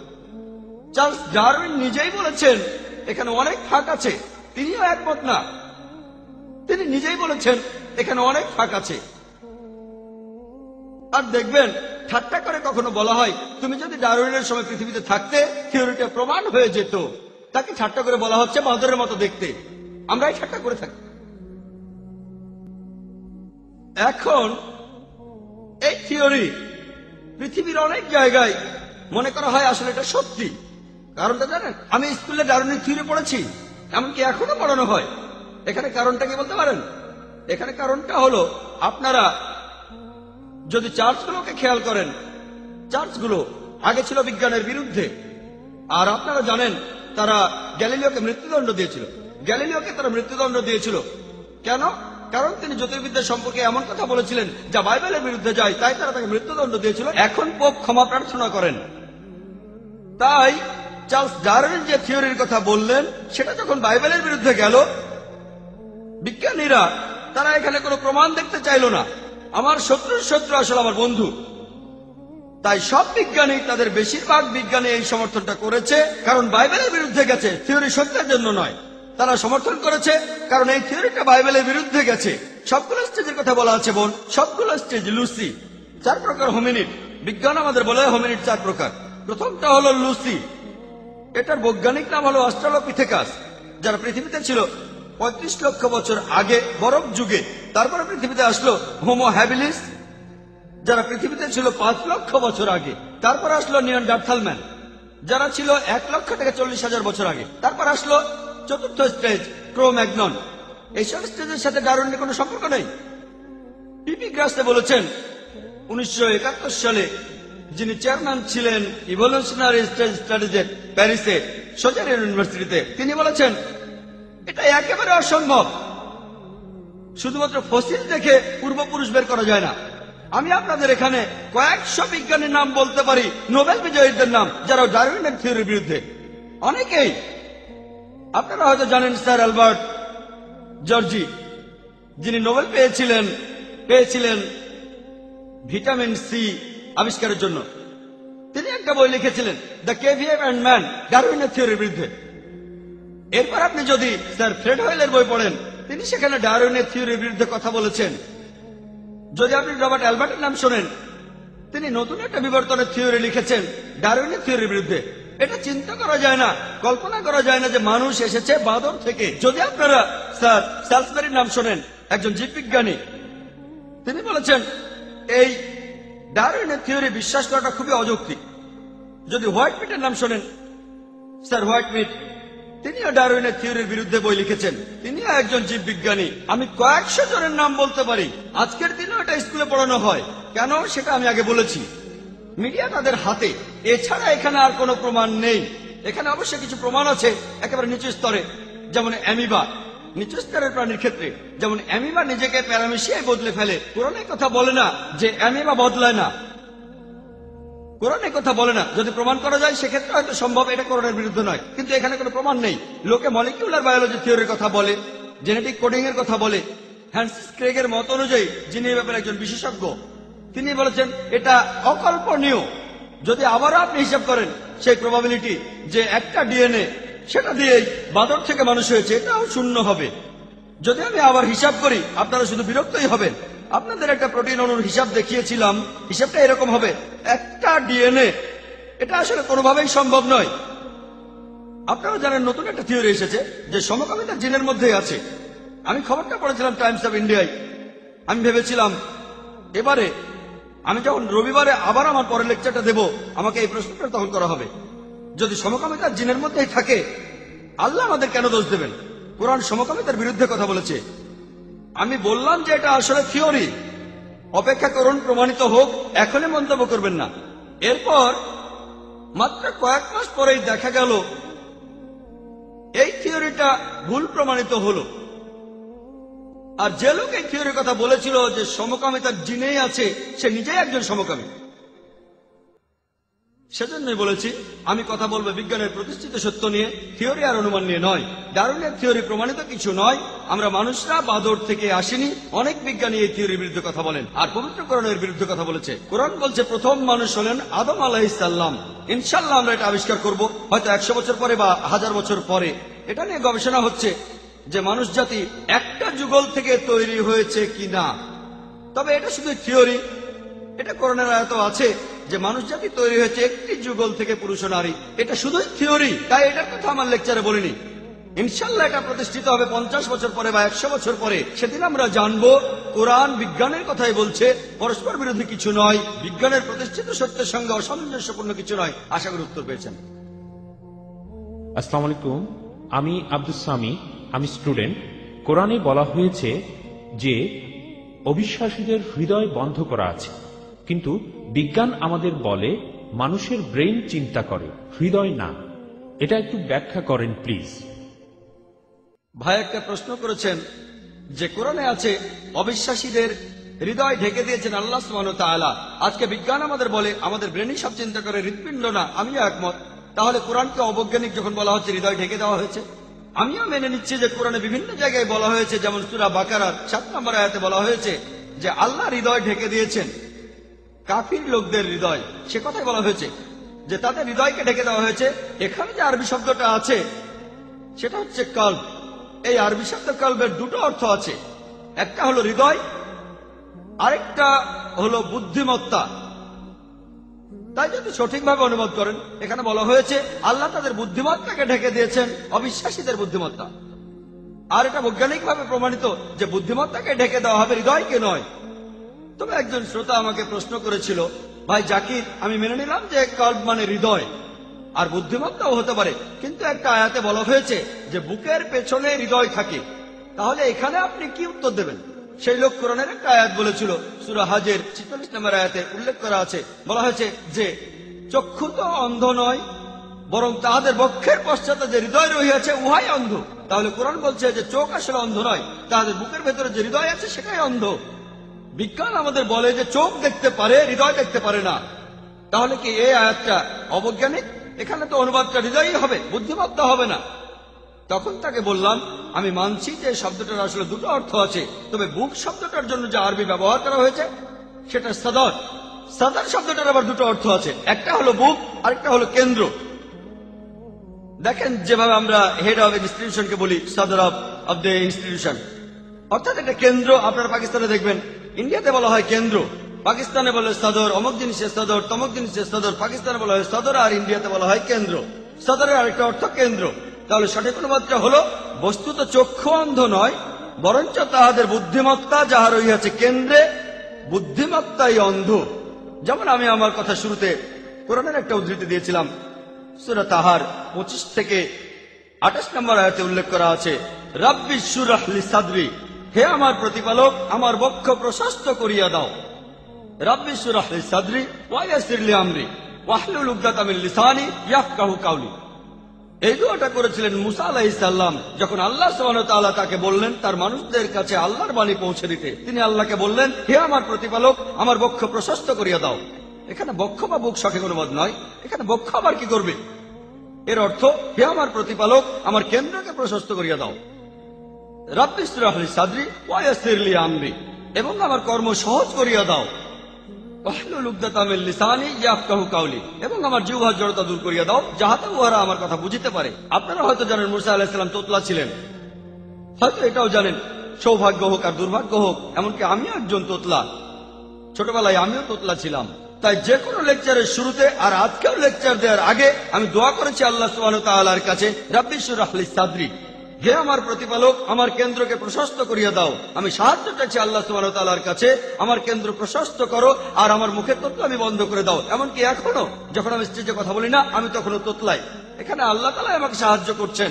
S1: চার্লস ডারউইন নিজেই বলেছেন এখানে অনেক ফাঁক আছে। তিনিও একমত না, তিনি নিজেই বলেছেন এখানে অনেক ফাঁক আছে। আর দেখবেন ঠাট্টা করে কখনো বলা হয় তুমি যদি ডারউইনের সময় পৃথিবীতে থাকতে থিওরিটা প্রমাণ হয়ে যেত। তাকে ঠাট্টা করে বলা হচ্ছে বাঁদরের মতো দেখতে। আমরাই ঠাট্টা করে থাকি। এখন এই থিওরি পৃথিবীর অনেক জায়গায় মনে করা হয় আসলে এটা সত্যি। কারণটা জানেন? আমি স্কুলে ডারউইনের থিওরি পড়েছি, এমনকি এখনো পড়ানো হয়। এখানে কারণটা কি বলতে পারেন? এখানে কারণটা হলো আপনারা যদি চার্চগুলোকে খেয়াল করেন, চার্চগুলো আগে ছিল বিজ্ঞানের বিরুদ্ধে। আর আপনারা জানেন তারা গ্যালিলিওকে মৃত্যুদণ্ড দিয়েছিল। গ্যালিলিওকে তারা মৃত্যুদণ্ড দিয়েছিল কেন? কারণ তিনি জ্যোতির্বিদ্যা সম্পর্কে এমন কথা বলেছিলেন যা বাইবেলের বিরুদ্ধে যায়, তাই তারা তাকে মৃত্যুদণ্ড দিয়েছিল। এখন পোপ ক্ষমা প্রার্থনা করেন। তাই চার্লস ডারউইন যে থিওরির কথা বললেন সেটা যখন বাইবেলের বিরুদ্ধে গেল, বিজ্ঞানীরা তারা এখানে কোনো প্রমাণ দেখতে চাইল না। আমার শত্রুর শত্রু আসলে আমার বন্ধু। তাই সব বিজ্ঞানী, তাদের বেশিরভাগ বিজ্ঞানী এই সমর্থনটা করেছে কারণ বাইবেলের বিরুদ্ধে গেছে, থিওরি সত্যের জন্য নয়। তারা সমর্থন করেছে কারণ এই থিওরিটা বাইবেলের বিরুদ্ধে গেছে। সবগুলো স্টেজের কথা বলা আছে বোন, সবগুলো স্টেজ। লুসি 4 প্রকার হোমিনিড। বিজ্ঞান আমাদের বলে হোমিনিড 4 প্রকার। প্রথমটা হলো লুসি, এটার বৈজ্ঞানিক নাম হলো অস্ট্রালোপিথেকাস, যারা পৃথিবীতে ছিল 35 লক্ষ বছর আগে বরফ যুগে। তারপরে পৃথিবীতে আসলো হোমো হ্যাবিলিস, যারা পৃথিবীতে ছিল 5 লক্ষ বছর আগে। তারপর আসলো নিয়ানডার্থাল ম্যান, যারা ছিল 1 লক্ষ থেকে 40,000 বছর আগে। তারপর আসলো চতুর্থ স্টেজ, ক্রো-ম্যাগনন। এইসব স্টেজের সাথে ডারউইনের কোনো সম্পর্ক নেই। পিপি গ্রাসে বলেছেন 1971 সালে, যিনি চেয়ারম্যান ছিলেন ইভলিউশনারি স্টেজ স্টাডিজের প্যারিসে সোজার ইউনিভার্সিটিতে, তিনি বলেছেন এটা একেবারে অসম্ভব। শুধুমাত্র ফসিল দেখে পূর্বপুরুষ বের করা যায় না। আমি আপনাদের এখানে কয়েকশো বিজ্ঞানীর নাম বলতে পারি, নোবেল বিজয়ীদের নাম, যারা ডারউইনের থিওরির বিরুদ্ধে। অনেকেই আপনারা হয়তো জানেন স্যার অ্যালবার্ট জর্জি, যিনি নোবেল পেয়েছিলেন ভিটামিন সি আবিষ্কারের জন্য। তিনি একটা বই লিখেছিলেন, দ্য কেভিএফ অ্যান্ড ম্যান, ডারউইনের থিওরির বিরুদ্ধে। এরপর আপনি যদি স্যার ফ্রেড হোয়েলের বই পড়েন, তিনি সেখানে ডারউইনের থিওরির বিরুদ্ধে কথা বলেছেন। যদি আপনি রবার্ট অ্যালবার্টের নাম শোনেন, তিনি নতুন একটা বিবর্তনের থিওরি লিখেছেন ডারউইনের থিওরির বিরুদ্ধে। এটা চিন্তা করা যায় না, কল্পনা করা যায় না যে মানুষ এসেছে বাঁদর থেকে। যদি আপনারা স্যার স্যালসবারির নাম শোনেন, একজন জীববিজ্ঞানী, তিনি বলেছেন এই ডারউইনের থিওরি বিশ্বাস করাটা খুবই অযৌক্তিক। যদি হোয়াইট মিটের নাম শোনেন, স্যার হোয়াইট মিট, তিনিও ডারউইনের থিওরির বিরুদ্ধে বই লিখেছেন। তিনিও একজন জীববিজ্ঞানী। আমি কয়েকশো জনের নাম বলতে পারি। আজকের দিনেও এটা স্কুলে পড়ানো হয়। কেন সেটা আমি আগে বলেছি। মিডিয়া তাদের হাতে, এছাড়া এখানে আর কোনো প্রমাণ নেই। এখানে অবশ্যই কিছু প্রমাণ আছে একেবারে নিচু স্তরে, যেমন অ্যামিবা। নিচু স্তরের প্রাণীর ক্ষেত্রে যেমন অ্যামিবা নিজেকে প্যারামেশিয়ায় বদলে ফেলে, কোরআন এই কথা বলে না যে অ্যামিবা বদলায় না। কোরআন এই কথা বলে না। যদি প্রমাণ করা যায় সেক্ষেত্রে হয়তো সম্ভব, এটা কোরআনের বিরুদ্ধে নয়। কিন্তু এখানে কোনো প্রমাণ নেই। লোকে মলিকিউলার বায়োলজি থিওরির কথা বলে, জেনেটিক কোডিং এর কথা বলে। হ্যান্সিস ক্রেগের মত অনুযায়ী, যিনি এ ব্যাপারে একজন বিশেষজ্ঞ, তিনি বলেছেন এটা অকল্পনীয়। যদি আবারও আপনি হিসাব করেন সেই প্রবাবিলিটি যে একটা ডিএনএ সেটা দিয়েই বাঁদর থেকে মানুষ হয়েছে, এটাও শূন্য হবে। যদি আমি আবার হিসাব করি, আপনারা শুধু বিরক্তই হবেন। আপনাদের একটা প্রোটিন অণুর হিসাব দেখিয়েছিলাম, হিসাবটা এরকম হবে, একটা ডিএনএ। এটা আসলে কোনোভাবেই সম্ভব নয়। আপনারা জানেন নতুন একটা থিওরি এসেছে যে সমকামিতা জিনের মধ্যেই আছে। আমি খবরটা পড়েছিলাম টাইমস অফ ইন্ডিয়ায়। আমি ভেবেছিলাম এবারে আমি যখন রবিবারে আবার আমার পরের লেকচারটা দেব, আমাকে এই প্রশ্নটা তখন করা হবে, যদি সমকামিতা জিনের মধ্যেই থাকে, আল্লাহ আমাদের কেন দোষ দেবেন? কোরআন সমকামিতার বিরুদ্ধে কথা বলেছে। আমি বললাম যে এটা আসলে থিওরি, অপেক্ষা করুন প্রমাণিত হোক, এখনই মন্তব্য করবেন না। এরপর মাত্র কয়েক মাস পরেই দেখা গেল এই থিওরিটা ভুল প্রমাণিত হলো। আর যে লোক এই থিওরির কথা বলেছিল যে সমকামিতার জিনেই আছে, সে নিজেই একজন সমকামী। সেজন্যই বলেছি আমি কথা বলবো বিজ্ঞানের প্রতিষ্ঠিত সত্য নিয়ে, থিওরি আর অনুমান নিয়ে নয়। ডারউইনের থিওরি প্রমাণিত কিছু নয়। আমরা মানুষরা বাঁদর থেকে আসিনি। অনেক বিজ্ঞানী এই থিওরির বিরুদ্ধে কথা বলেন, আর পবিত্র কোরআনের বিরুদ্ধে কথা বলেছে। কোরআন বলছে প্রথম মানুষ হলেন আদম আলাইহিস সালাম। ইনশাল্লাহ আমরা এটা আবিষ্কার করব, হয়তো 100 বছর পরে বা 1000 বছর পরে। এটা নিয়ে গবেষণা হচ্ছে যে মানুষ জাতি একটা যুগল থেকে তৈরি হয়েছে কিনা। তবে এটা শুধু থিওরি। এটা কোরআনের আয়াতও আছে যে মানুষ জাতি তৈরি হয়েছে একটি যুগল থেকে, পুরুষ ও নারী। এটা শুধুই থিওরি, তাই এটার কথা আমার লেকচারে বলিনি। ইনশাল্লাহ এটা প্রতিষ্ঠিত হবে 50 বছর পরে বা 100 বছর পরে। সেদিন আমরা জানবো কোরআন বিজ্ঞানের কথাই বলছে, পরস্পর বিরোধী কিছু নয়, বিজ্ঞানের প্রতিষ্ঠিত সত্যের সঙ্গে অসামঞ্জস্যপূর্ণ কিছু নয়। আশা করি উত্তর পেয়েছেন।
S5: আসসালামু আলাইকুম, আমি আব্দুস সামি, আমি স্টুডেন্ট। কোরআনে বলা হয়েছে যে অবিশ্বাসীদের হৃদয় বন্ধ করা আছে, কিন্তু বিজ্ঞান আমাদের বলে মানুষের ব্রেইন চিন্তা করে, হৃদয় না। এটা একটু ব্যাখ্যা করেন প্লিজ।
S1: ভাই একটা প্রশ্ন করেছেন যে কোরআনে আছে অবিশ্বাসীদের হৃদয় ঢেকে দিয়েছেন আল্লাহ সুবহানাহু ওয়া তাআলা। আজকে বিজ্ঞান আমাদের বলে আমাদের ব্রেনই সব চিন্তা করে, হৃৎপিণ্ড না। আমিও একমত। তাহলে কোরআনকে অবৈজ্ঞানিক যখন বলা হচ্ছে হৃদয় ঢেকে দেওয়া হয়েছে, আমিও মেনে নিচ্ছি যে কোরআনে বিভিন্ন জায়গায় বলা হয়েছে, যেমন সূরা বাকারার 7 নম্বর আয়াতে বলা হয়েছে যে আল্লাহ হৃদয় ঢেকে দিয়েছেন কাফির লোকদের হৃদয়। সে কথাই বলা হয়েছে যে তাদের হৃদয়কে ঢেকে দেওয়া হয়েছে। এখানে যে আরবি শব্দটা আছে সেটা হচ্ছে কলব। এই আরবি শব্দ কলবের দুটো অর্থ আছে, একটা হলো হৃদয়, আরেকটা হলো বুদ্ধিমত্তা। তাই যদি সঠিকভাবে অনুবাদ করেন, এখানে বলা হয়েছে আল্লাহ তাদের বুদ্ধিমত্তাকে ঢেকে দিয়েছেন, অবিশ্বাসীদের বুদ্ধিমত্তা। আর এটা বৈজ্ঞানিকভাবে প্রমাণিত যে বুদ্ধিমত্তাকে ঢেকে দেওয়া হবে, হৃদয়কে নয়। তবে একজন শ্রোতা আমাকে প্রশ্ন করেছিল, ভাই জাকির, আমি মেনে নিলাম যে কলব মানে হৃদয় আর বুদ্ধিমত্তাও হতে পারে, কিন্তু একটা আয়াতে বলা হয়েছে যে বুকের পেছনে হৃদয় থাকে। তাহলে এখানে আপনি কি উত্তর দেবেন? সেই লোক কোরআনের একটা আয়াত বলেছিল, সূরা হাজের 46 নম্বর আয়াতে উল্লেখ করা আছে, বলা হয়েছে যে চক্ষু তো অন্ধ নয়, বরং তাহাদের বক্ষের পশ্চাতে যে হৃদয় রহিয়াছে উহাই অন্ধ। তাহলে কোরআন বলছে যে চোখ আসলে অন্ধ নয়, তাদের বুকের ভেতরে যে হৃদয় আছে সেটাই অন্ধ। বিজ্ঞান আমাদের বলে যে চোখ দেখতে পারে, হৃদয় দেখতে পারে না। তাহলে কি এই আয়াতটা অবৈজ্ঞানিক? এখানে তো অনুবাদটা হৃদয়ই হবে, বুদ্ধিমত্তা হবে না। তখন তাকে বললাম, আমি মানছি যে শব্দটার আসলে দুটো অর্থ আছে, তবে বুক শব্দটার জন্য যে আরবি ব্যবহার করা হয়েছে সেটা সদর। সদর শব্দটার আবার দুটো অর্থ আছে, একটা হলো বুক, আরেকটা হলো কেন্দ্র। দেখেন যেভাবে আমরা হেড অফ ইনস্টিটিউশনকে বলি সদর অফ দ্য ইনস্টিটিউশন, অর্থাৎ এটা কেন্দ্র। আপনারা পাকিস্তানে দেখবেন, ইন্ডিয়াতে বলা হয় কেন্দ্র, পাকিস্তানে বলে সদর, অমুক জিনিসের সদর, তমুক জিনিসের সদর। পাকিস্তানে বলা হয় সদর আর ইন্ডিয়াতে বলা হয় কেন্দ্র। সদরের আরেকটা অর্থ কেন্দ্র। তাহলে সঠিক অনুবাদটা হলো বস্তুত চক্ষু অন্ধ নয়, বরঞ্চ তাহাদের বুদ্ধিমত্তা যাহা রহিয়াছে কেন্দ্রে, বুদ্ধিমত্তাই অন্ধ। যেমন আমি আমার কথা শুরুতে কোরআনের একটা উদ্ধৃতি দিয়েছিলাম, সূরা তাহার 25 থেকে 28 নম্বর আয়াতে উল্লেখ করা আছে, রাব্বি শুরহ লি সাদরি, হে আমার প্রতিপালক আমার বক্ষ প্রশস্ত করিয়া দাও। রাব্বি শুরহ লি সাদরি ওয়া ইয়াসির লি আমরি ওয়াহলুল উকদাতাম মিন লিসানি ইয়াফকাহু কাওলি। এই দোয়াটা করেছিলেন মুসা আলাইহিস সালাম যখন আল্লাহ সুবহানাহু ওয়া তাআলা তাকে বললেন তার মানুষদের কাছে আল্লাহর বাণী পৌঁছে দিতে। তিনি আল্লাহকে বললেন, হে আমার প্রতিপালক আমার বক্ষ প্রশস্ত করিয়া দাও। এখানে বক্ষ বা বুক সঠিক অনুবাদ নয়, এখানে বক্ষ আবার কি করবে? এর অর্থ, হে আমার প্রতিপালক আমার কেন্দ্রকে প্রশস্ত করিয়া দাও। রাব্বি ইশরাহ লি সাদরি ওয়া ইয়াসির লি আমরি, এবং আমার কর্ম সহজ করিয়া দাও। ওয়াহলুল উকদাতাম মিন লিসানি ইয়াফকাহু কাওলি, এবং আমার জিহ্বার জড়তা দূর করিয়া দাও, যাহাতে উহারা আমার কথা বুঝিতে পারে। আপনারা হয়তো জানেন মুসা আলাইহিস সালাম তোতলা ছিলেন, হয়তো এটাও জানেন সৌভাগ্য হোক আর দুর্ভাগ্য হোক, এমনকি আমিও একজন তোতলা। ছোটবেলায় আমিও তোতলা ছিলাম। তাই যে কোনো লেকচারের শুরুতে আর আজকেও লেকচার দেওয়ার আগে আমি দোয়া করেছি আল্লাহ সুবহানাহু ওয়া তাআলার কাছে, রাব্বি ইশরাহ লি সাদরি, হে আমার প্রতিপালক আমার কেন্দ্রকে প্রশস্ত করিয়া দাও। আমি সাহায্য চাইছি আল্লাহ সুবহানাহু ওয়া তাআলার কাছে, আমার কেন্দ্র প্রশস্ত করো আর আমার মুখের তোতলা আমি বন্ধ করে দাও। এমনকি এখনো যখন আমি স্টেজে কথা বলি না, আমি তখনও তোতলাই। এখানে আল্লাহ তাআলা আমাকে সাহায্য করছেন।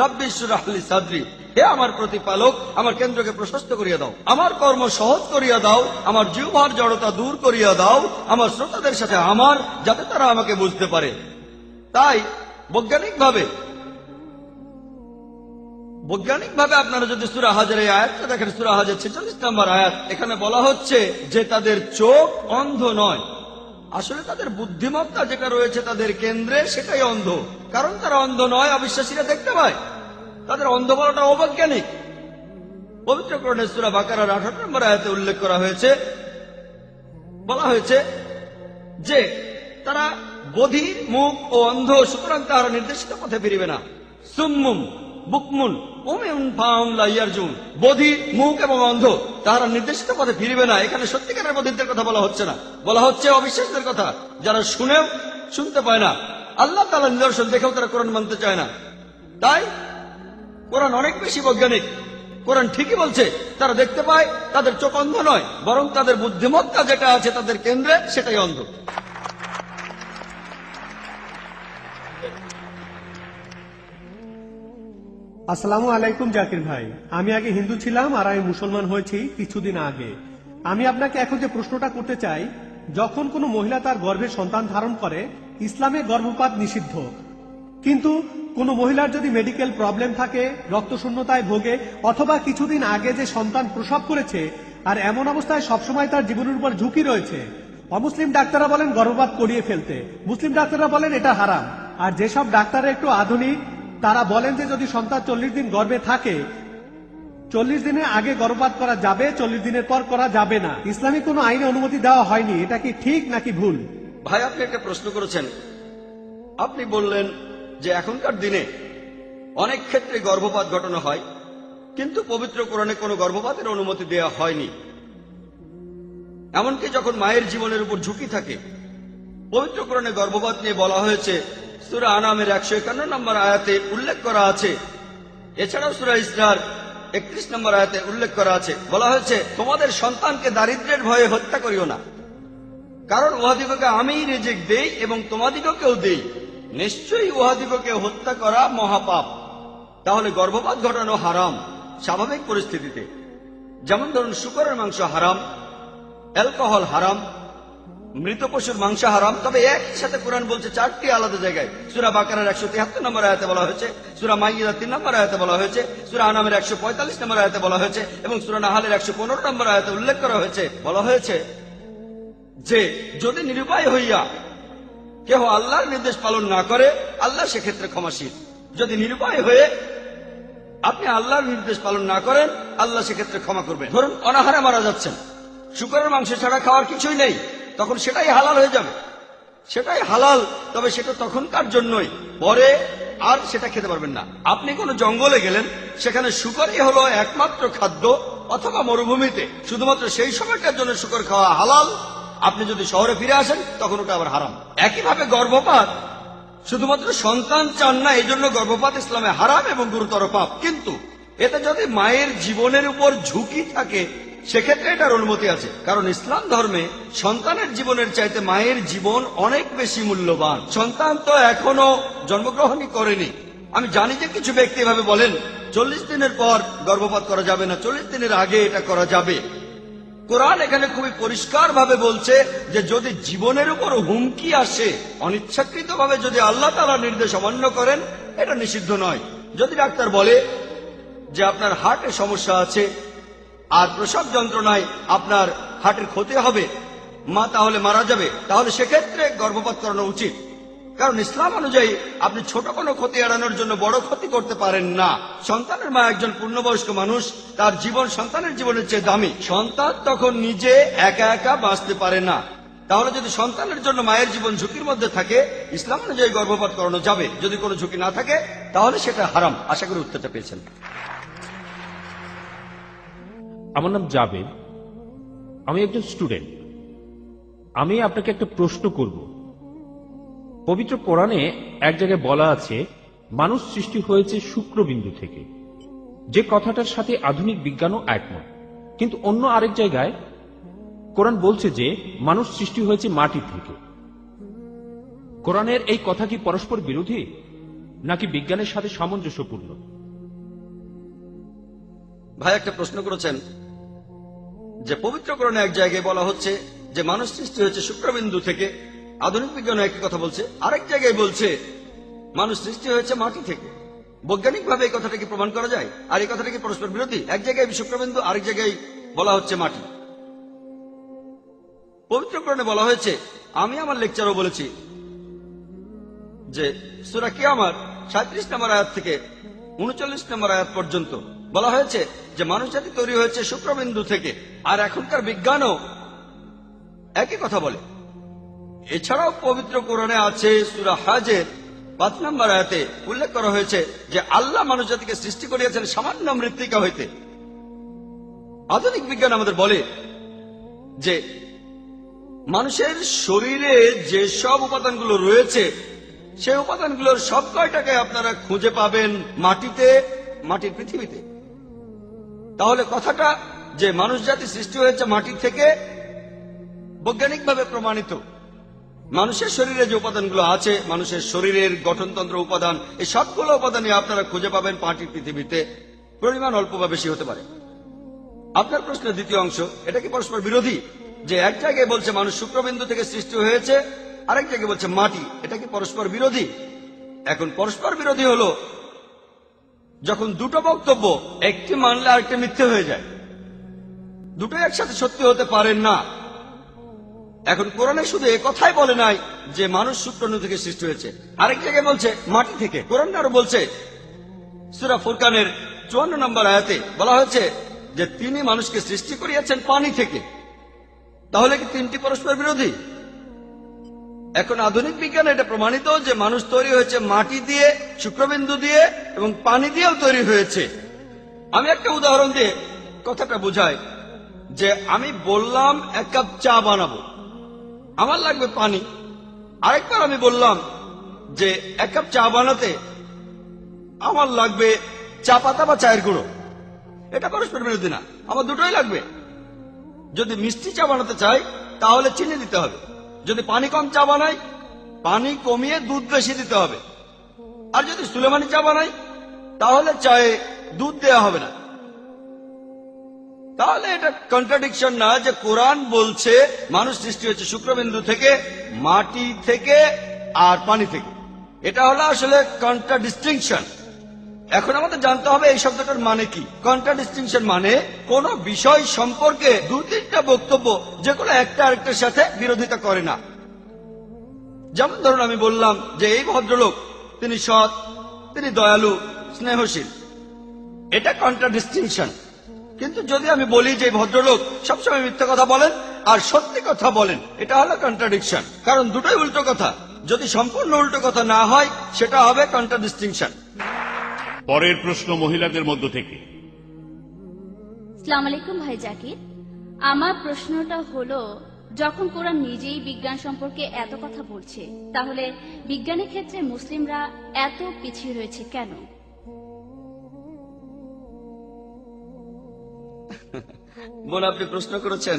S1: রাব্বি ইশরাহ লি সাদরি, হে আমার প্রতিপালক আমার কেন্দ্রকে প্রশস্ত করিয়া দাও, আমার কর্ম সহজ করিয়া দাও, আমার জিহ্বার জড়তা দূর করিয়া দাও আমার শ্রোতাদের সাথে আমার, যাতে তারা আমাকে বুঝতে পারে। তাই বৈজ্ঞানিকভাবে আপনারা যদি সূরা হাজের এই আয়াতটা দেখেন, সূরা হাজের 46 নম্বর আয়াত, এখানে বলা হচ্ছে যে তাদের চোখ অন্ধ নয়, আসলে তাদের বুদ্ধিমত্তা যেটা রয়েছে তাদের কেন্দ্রে সেটাই অন্ধ। কারণ তারা অন্ধ নয়, অবিশ্বাসীরা দেখতে পায়। তাদের অন্ধ বলাটা অবৈজ্ঞানিক। পবিত্র কোরআনের সূরা বাকারার 18 নম্বর আয়াতে উল্লেখ করা হয়েছে, বলা হয়েছে যে তারা বধির, মুখ ও অন্ধ, সুতরাং তাহারা নির্দেশিত পথে ফিরিবে না। সুম্মুম বুকমুন উমিউন ফাহুম লা ইয়ারজুন, বধির, মুখ এবং অন্ধ, তাহারা নির্দেশিত পথে ফিরিবে না। এখানে সত্যিকারের বধিরদের কথা বলা হচ্ছে না, বলা হচ্ছে অবিশ্বাসীদের কথা, যারা শুনেও শুনতে পায় না, আল্লাহ তাআলার নিদর্শন দেখেও তারা কোরআন মানতে চায় না। তাই কোরআন অনেক বেশি বৈজ্ঞানিক। কোরআন ঠিকই বলছে তারা দেখতে পায়, তাদের চোখ অন্ধ নয়, বরং তাদের বুদ্ধিমত্তা যেটা আছে তাদের কেন্দ্রে সেটাই অন্ধ।
S6: আসসালামু আলাইকুম জাকির ভাই, আমি আগে হিন্দু ছিলাম আর আমি মুসলমান হয়েছি কিছুদিন আগে। আমি আপনাকে এখন যে প্রশ্নটা করতে চাই, যখন কোনো মহিলা তার গর্ভে সন্তান ধারণ করে, ইসলামে গর্ভপাত নিষিদ্ধ, কিন্তু কোনো মহিলার যদি মেডিকেল প্রবলেম থাকে, রক্তশূন্যতায় ভোগে, অথবা কিছুদিন আগে যে সন্তান প্রসব করেছে আর এমন অবস্থায় সবসময় তার জীবনের উপর ঝুঁকি রয়েছে, অমুসলিম ডাক্তাররা বলেন গর্ভপাত করিয়ে ফেলতে, মুসলিম ডাক্তাররা বলেন এটা হারাম। আর যেসব ডাক্তাররা একটু আধুনিক তারা বলেন যে যদি সন্তান 40 দিন গর্ভে থাকে 40 দিনের আগে গর্ভপাত করা যাবে, 40 দিনের পর করা যাবে না। ইসলামিক কোনো আইনে অনুমতি দেওয়া হয়নি। এটা কি ঠিক নাকি ভুল?
S1: ভাই, আপনি একটা প্রশ্ন করেছেন। আপনি বললেন যে এখনকার দিনে অনেক ক্ষেত্রে গর্ভপাত ঘটানো হয়, কিন্তু পবিত্র কোরআনে কোনো গর্ভপাতের অনুমতি দেওয়া হয়নি। এমনকি যখন মায়ের জীবনের উপর ঝুঁকি থাকে, পবিত্র কোরআনে গর্ভপাত নিয়ে বলা হয়েছে। সূরা আনামের 151 নম্বর আয়াতে উল্লেখ করা আছে। এছাড়াও সূরা ইসরার 31 নম্বর আয়াতে উল্লেখ করা আছে, বলা হয়েছে তোমাদের সন্তানকে দারিদ্র্যের ভয়ে হত্যা করিও না, কারণ উহাদিগকে আমি রিজিক দেই এবং তোমাদিগকেও দেই, নিশ্চয়ই উহাদিগকে হত্যা করা মহাপাপ। তাহলে গর্ভপাত ঘটানো হারাম স্বাভাবিক পরিস্থিতিতে। যেমন ধরুন, শূকরের মাংস হারাম, অ্যালকোহল হারাম, মৃত পশুর মাংস হারাম। তবে একই সাথে কোরআন বলছে 4টি আলাদা জায়গায়। সূরা বাকারার 173 নম্বর আয়াতে বলা হয়েছে, সূরা মাইদার 3 নম্বর আয়াতে বলা হয়েছে, সূরা আনামের 145 নম্বর আয়াতে বলা হয়েছে এবং সূরা নাহালের 115 নম্বর আয়াতে উল্লেখ করা হয়েছে। বলা হয়েছে যে যদি নিরুপায় হইয়া কেহ আল্লাহর নির্দেশ পালন না করে, আল্লাহ সেক্ষেত্রে ক্ষমাশীল। যদি নিরুপায় হয়ে আপনি আল্লাহর নির্দেশ পালন না করেন, আল্লাহ সেক্ষেত্রে ক্ষমা করবেন। ধরুন অনাহারে মারা যাচ্ছেন, শূকরের মাংস ছাড়া খাওয়ার কিছুই নেই, তখন সেটাই হালাল হয়ে যাবে, সেটাই হালাল। তবে সেটা তখনকার জন্যই, পরে আর সেটা খেতে পারবেন না। আপনি কোনো জঙ্গলে গেলেন, সেখানে শূকরই হলো একমাত্র খাদ্য, অথবা মরুভূমিতে শুধুমাত্র সেই সময়টার জন্য শূকর খাওয়া হালাল। আপনি যদি শহরে ফিরে আসেন, তখন ওটা আবার হারাম। একইভাবে গর্ভপাত, শুধুমাত্র সন্তান চান না এই জন্য গর্ভপাত ইসলামে হারাম এবং গুরুতর পাপ। কিন্তু এতে যদি মায়ের জীবনের উপর ঝুঁকি থাকে, সেক্ষেত্রে এটার অনুমতি আছে, কারণ ইসলাম ধর্মে সন্তানের জীবনের চাইতে মায়ের জীবন অনেক বেশি মূল্যবান। সন্তান তো এখনো জন্মগ্রহণই করেনি। আমি জানি যে কিছু ব্যক্তি এভাবে বলেন 40 দিনের পর গর্ভপাত করা যাবে না, 40 দিনের আগে এটা করা যাবে। কোরআন এখানে খুবই পরিষ্কার ভাবে বলছে যে যদি জীবনের উপর হুমকি আসে, অনিচ্ছাকৃতভাবে যদি আল্লাহ তাআলার নির্দেশ অমান্য করেন, এটা নিষিদ্ধ নয়। যদি ডাক্তার বলে যে আপনার হার্টের সমস্যা আছে আর প্রসব যন্ত্রণায় আপনার হার্টের ক্ষতি হবে, মা তাহলে মারা যাবে, তাহলে সেক্ষেত্রে গর্ভপাত করানো উচিত। কারণ ইসলাম অনুযায়ী আপনি ছোট কোনো ক্ষতি এড়ানোর জন্য বড় ক্ষতি করতে পারেন না। সন্তানের মা একজন পূর্ণবয়স্ক মানুষ, তার জীবন সন্তানের জীবনের চেয়ে দামি। সন্তান তখন নিজে একা একা বাঁচতে পারে না। তাহলে যদি সন্তানের জন্য মায়ের জীবন ঝুঁকির মধ্যে থাকে, ইসলাম অনুযায়ী গর্ভপাত করানো যাবে। যদি কোনো ঝুঁকি না থাকে, তাহলে সেটা হারাম। আশা করি উত্তরটা পেয়েছেন।
S5: আমার নাম জাবেদ, আমি একজন স্টুডেন্ট। আমি আপনাকে একটা প্রশ্ন করব। পবিত্র কোরআনে এক জায়গায় বলা আছে মানুষ সৃষ্টি হয়েছে শুক্রবিন্দু থেকে, যে কথাটার সাথে আধুনিক বিজ্ঞানও একমত। কিন্তু অন্য আরেক জায়গায় কোরআন বলছে যে মানুষ সৃষ্টি হয়েছে মাটি থেকে। কোরআনের এই কথা কি পরস্পর বিরোধী নাকি বিজ্ঞানের সাথে সামঞ্জস্যপূর্ণ?
S1: ভাই একটা প্রশ্ন করেছেন যে পবিত্র কোরআনে এক জায়গায় বলা হচ্ছে যে মানুষ সৃষ্টি হয়েছে শুক্রবিন্দু থেকে, আধুনিক বিজ্ঞান একই কথা বলছে। আরেক জায়গায় বলছে মানুষ সৃষ্টি হয়েছে মাটি থেকে। বৈজ্ঞানিকভাবে এই কথাটা কি প্রমাণ করা যায়? আর এই কথাটা কি পরস্পর বিরোধী? এক জায়গায় শুক্রবিন্দু, আরেক জায়গায় বলা হচ্ছে মাটি। পবিত্র কোরআনে বলা হয়েছে, আমি আমার লেকচারও বলেছি যে সূরা কিয়ামত 37 নম্বর আয়াত থেকে 39 নম্বর আয়াত পর্যন্ত বলা হয়েছে যে মানুষ জাতি তৈরি হয়েছে শুক্রবিন্দু থেকে। আর এখনকার বিজ্ঞানও একই কথা বলে। এছাড়াও পবিত্র কোরআনে আছে সূরা হজের 5 নম্বর আয়াতে উল্লেখ করা হয়েছে যে আল্লাহ মানুষ জাতিকে সৃষ্টি করিয়াছেন সামান্য মৃত্তিকা হইতে। আধুনিক বিজ্ঞান আমাদের বলে যে মানুষের শরীরে যে সব উপাদানগুলো রয়েছে, সেই উপাদানগুলোর সব কয়টাকে আপনারা খুঁজে পাবেন মাটিতে, মাটির পৃথিবীতে। তাহলে কথাটা যে মানুষ জাতি সৃষ্টি হয়েছে মাটি থেকে বৈজ্ঞানিকভাবে প্রমাণিত। মানুষের শরীরে যে উপাদানগুলো আছে, মানুষের শরীরের গঠনতন্ত্র উপাদান, এই সবগুলো উপাদানই আপনারা খুঁজে পাবেন মাটির পৃথিবীতে। পরিমাণ অল্প বা বেশি হতে পারে। আপনার প্রশ্নের দ্বিতীয় অংশ, এটা কি পরস্পর বিরোধী? যে এক জায়গায় বলছে মানুষ শুক্রবিন্দু থেকে সৃষ্টি হয়েছে, আরেক জায়গায় বলছে মাটি, এটা কি পরস্পর বিরোধী? এখন পরস্পর বিরোধী হলো যখন দুটো বক্তব্য একটি মানলে আরেকটি মিথ্যে হয়ে যায়, দুটোই একসাথে সত্যি হতে পারেন না। এখন কোরআনে শুধু কথাই বলে নাই যে মানুষ শুক্রাণু থেকে সৃষ্টি হয়েছে, আরেক জায়গায় বলছে মাটি থেকে। কোরআন আরো বলছে সূরা ফুরকানের 54 নম্বর আয়াতে বলা হয়েছে যে তিনি মানুষকে সৃষ্টি করিয়াছেন পানি থেকে। তাহলে কি তিনটি পরস্পর বিরোধী? এখন আধুনিক বিজ্ঞানে এটা প্রমাণিত যে মানুষ তৈরি হয়েছে মাটি দিয়ে, শুক্রবিন্দু দিয়ে এবং পানি দিয়েও তৈরি হয়েছে। আমি একটা উদাহরণ দিয়ে কথাটা বোঝাই যে আমি বললাম 1 কাপ চা বানাবো, আমার লাগবে পানি। আরেকবার আমি বললাম যে 1 কাপ চা বানাতে আমার লাগবে চা পাতা বা চায়ের গুঁড়ো। এটা পরস্পর বিরোধী না, আমার দুটোই লাগবে। যদি মিষ্টি চা বানাতে চাই তাহলে চিনি দিতে হবে, যদি পানি কম চা বানাই পানি কমিয়ে দুধ বেশি দিতে হবে, আর যদি সুলেমানি চা বানাই তাহলে চায়ে দুধ দেয়া হবে না। তাহলে এটা কন্ট্রাডিকশন না যে কোরআন বলছে মানুষ সৃষ্টি হয়েছে শুক্রবিন্দু থেকে, মাটি থেকে আর পানি থেকে। এটা হলো আসলে কন্ট্রাডিস্টিংশন। এখন আমাদের জানতে হবে এই শব্দটার মানে কি। কন্ট্রাডিস্টিংশন মানে কোন বিষয় সম্পর্কে 2-3টা বক্তব্য যেগুলো একটা আরেকটার সাথে বিরোধিতা করে না। যেমন ধরুন আমি বললাম যে এই ভদ্রলোক তিনি সৎ, তিনি দয়ালু, স্নেহশীল, এটা কন্ট্রাডিস্টিংশন। কিন্তু যদি আমি বলি যে এই ভদ্রলোক সবসময় মিথ্যা কথা বলেন আর সত্যি কথা বলেন, এটা হলো কন্ট্রাডিকশন, কারণ দুটোই উল্টো কথা। যদি সম্পূর্ণ উল্টো কথা না হয় সেটা হবে কন্ট্রাডিস্টিংশন।
S7: পরের প্রশ্ন মহিলাদের মধ্য থেকে।
S4: আসসালামু আলাইকুম ভাই জাকির, আমার প্রশ্নটা হলো যখন কোরআন নিজেই বিজ্ঞান সম্পর্কে এত কথা বলছে, তাহলে বিজ্ঞানের ক্ষেত্রে মুসলিমরা এত পিছিয়ে রয়েছে কেন?
S1: বোন, আপনি প্রশ্ন করেছেন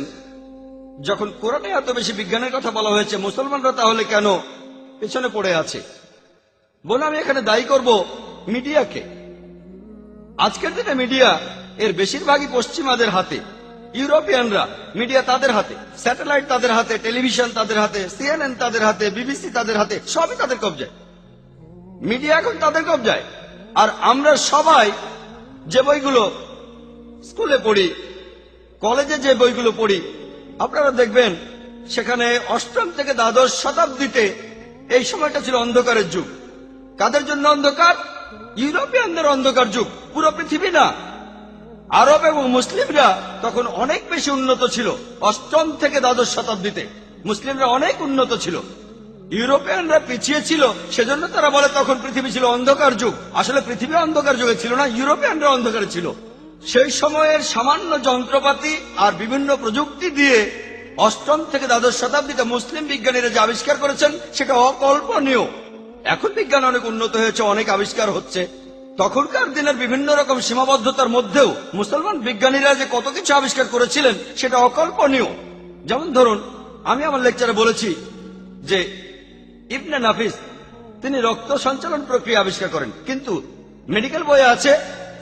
S1: যখন কোরআনে এত বেশি বিজ্ঞানের কথা বলা হয়েছে, মুসলমানরা তাহলে কেন পেছনে পড়ে আছে? বোন, আমি এখানে দায়ী করব মিডিয়াকে। আজকের দিনে মিডিয়া এর বেশিরভাগই পশ্চিমাদের হাতে। ইউরোপিয়ানরা মিডিয়া তাদের হাতে, স্যাটেলাইট তাদের হাতে, টেলিভিশন তাদের হাতে, CNN তাদের হাতে, BBC তাদের হাতে, সবই তাদের কবজায়। মিডিয়া এখন তাদের কবজায়। আর আমরা সবাই যে বইগুলো স্কুলে পড়ি, কলেজে যে বইগুলো পড়ি, আপনারা দেখবেন সেখানে 8ম থেকে দ্বাদশ শতাব্দীতে এই সময়টা ছিল অন্ধকারের যুগ। কাদের জন্য অন্ধকার? ইউরোপিয়ানদের অন্ধকার যুগ, পুরো পৃথিবী না। আরব এবং মুসলিমরা তখন অনেক বেশি উন্নত ছিল। 8ম থেকে দ্বাদশ শতাব্দীতে মুসলিমরা অনেক উন্নত ছিল, ইউরোপিয়ানরা পিছিয়ে ছিল। সেজন্য তারা বলে তখন পৃথিবী ছিল অন্ধকার যুগ। আসলে পৃথিবী অন্ধকার যুগে ছিল না, ইউরোপিয়ানরা অন্ধকারে ছিল। সেই সময়ের সামান্য যন্ত্রপাতি আর বিভিন্ন প্রযুক্তি দিয়ে 8ম থেকে দ্বাদশ শতাব্দীতে মুসলিম বিজ্ঞানীরা যে আবিষ্কার করেছেন সেটা অকল্পনীয়। এখন বিজ্ঞান অনেক উন্নত হয়েছে, অনেক আবিষ্কার হচ্ছে। তখনকার দিনের বিভিন্ন রকম সীমাবদ্ধতার মধ্যেও মুসলমান বিজ্ঞানীরা যে কত কিছু আবিষ্কার করেছিলেন সেটা অকল্পনীয়। যেমন ধরুন, আমি আমার লেকচারে বলেছি যে ইবনে নাফিস তিনি রক্ত সঞ্চালন প্রক্রিয়া আবিষ্কার করেন, কিন্তু মেডিকেল বইয়ে আছে,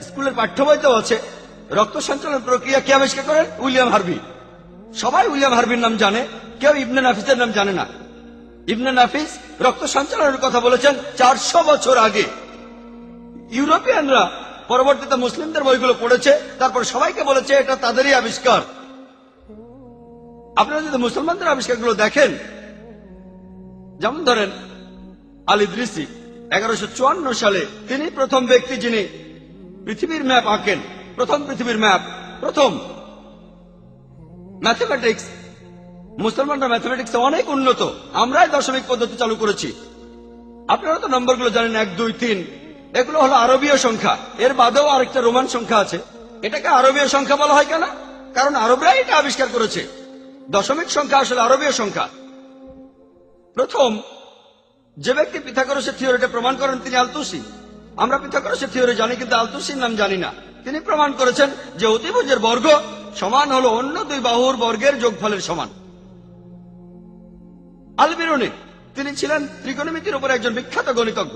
S1: স্কুলের পাঠ্য বইতেও আছে, রক্ত সঞ্চালন প্রক্রিয়া কে আবিষ্কার করেন? William Harvey. সবাই উইলিয়াম হার্ভির নাম জানে, কেউ ইবনে নাফিসের নাম জানে না। ইবনে নাফিস রক্ত সঞ্চালনের কথা বলেছেন 400 বছর আগে। ইউরোপিয়ানরা পরবর্তীতে মুসলিমদের বইগুলো পড়েছে, তারপর সবাইকে বলেছে এটা তাদেরই আবিষ্কার। আপনারা যদি মুসলমানদের আবিষ্কারগুলো দেখেন, যেমন ধরেন আল ইদ্রিসি 1154 সালে তিনি প্রথম ব্যক্তি যিনি পৃথিবীর ম্যাপ আঁকেন, প্রথম পৃথিবীর ম্যাপ, প্রথম। ম্যাথমেটিক্স, মুসলমানরা ম্যাথমেটিক্সে অনেক উন্নত, আমরাই দশমিক পদ্ধতি চালু করেছি। আপনারা তো নম্বরগুলো জানেন, 1, 2, 3, এগুলো হলো আরবীয় সংখ্যা। এর বাদেও আরেকটা রোমান সংখ্যা আছে। এটাকে আরবীয় সংখ্যা বলা হয় কেন? কারণ আরবরাই এটা আবিষ্কার করেছে। দশমিক সংখ্যা আসলে আরবীয় সংখ্যা। প্রথম যে ব্যক্তি পিথাগোরাসের থিওরিটা প্রমাণ করেন তিনি আলতুসি। আমরা পিথাগোরাসের থিওরি জানি, কিন্তু আলতুসির নাম জানি না। তিনি প্রমাণ করেছেন যে অতিভুজের বর্গ সমান হলো অন্য দুই বাহুর বর্গের যোগফলের সমান। আল বিরুনি তিনি ছিলেন ত্রিকোণমিতির উপর একজন বিখ্যাত গণিতজ্ঞ।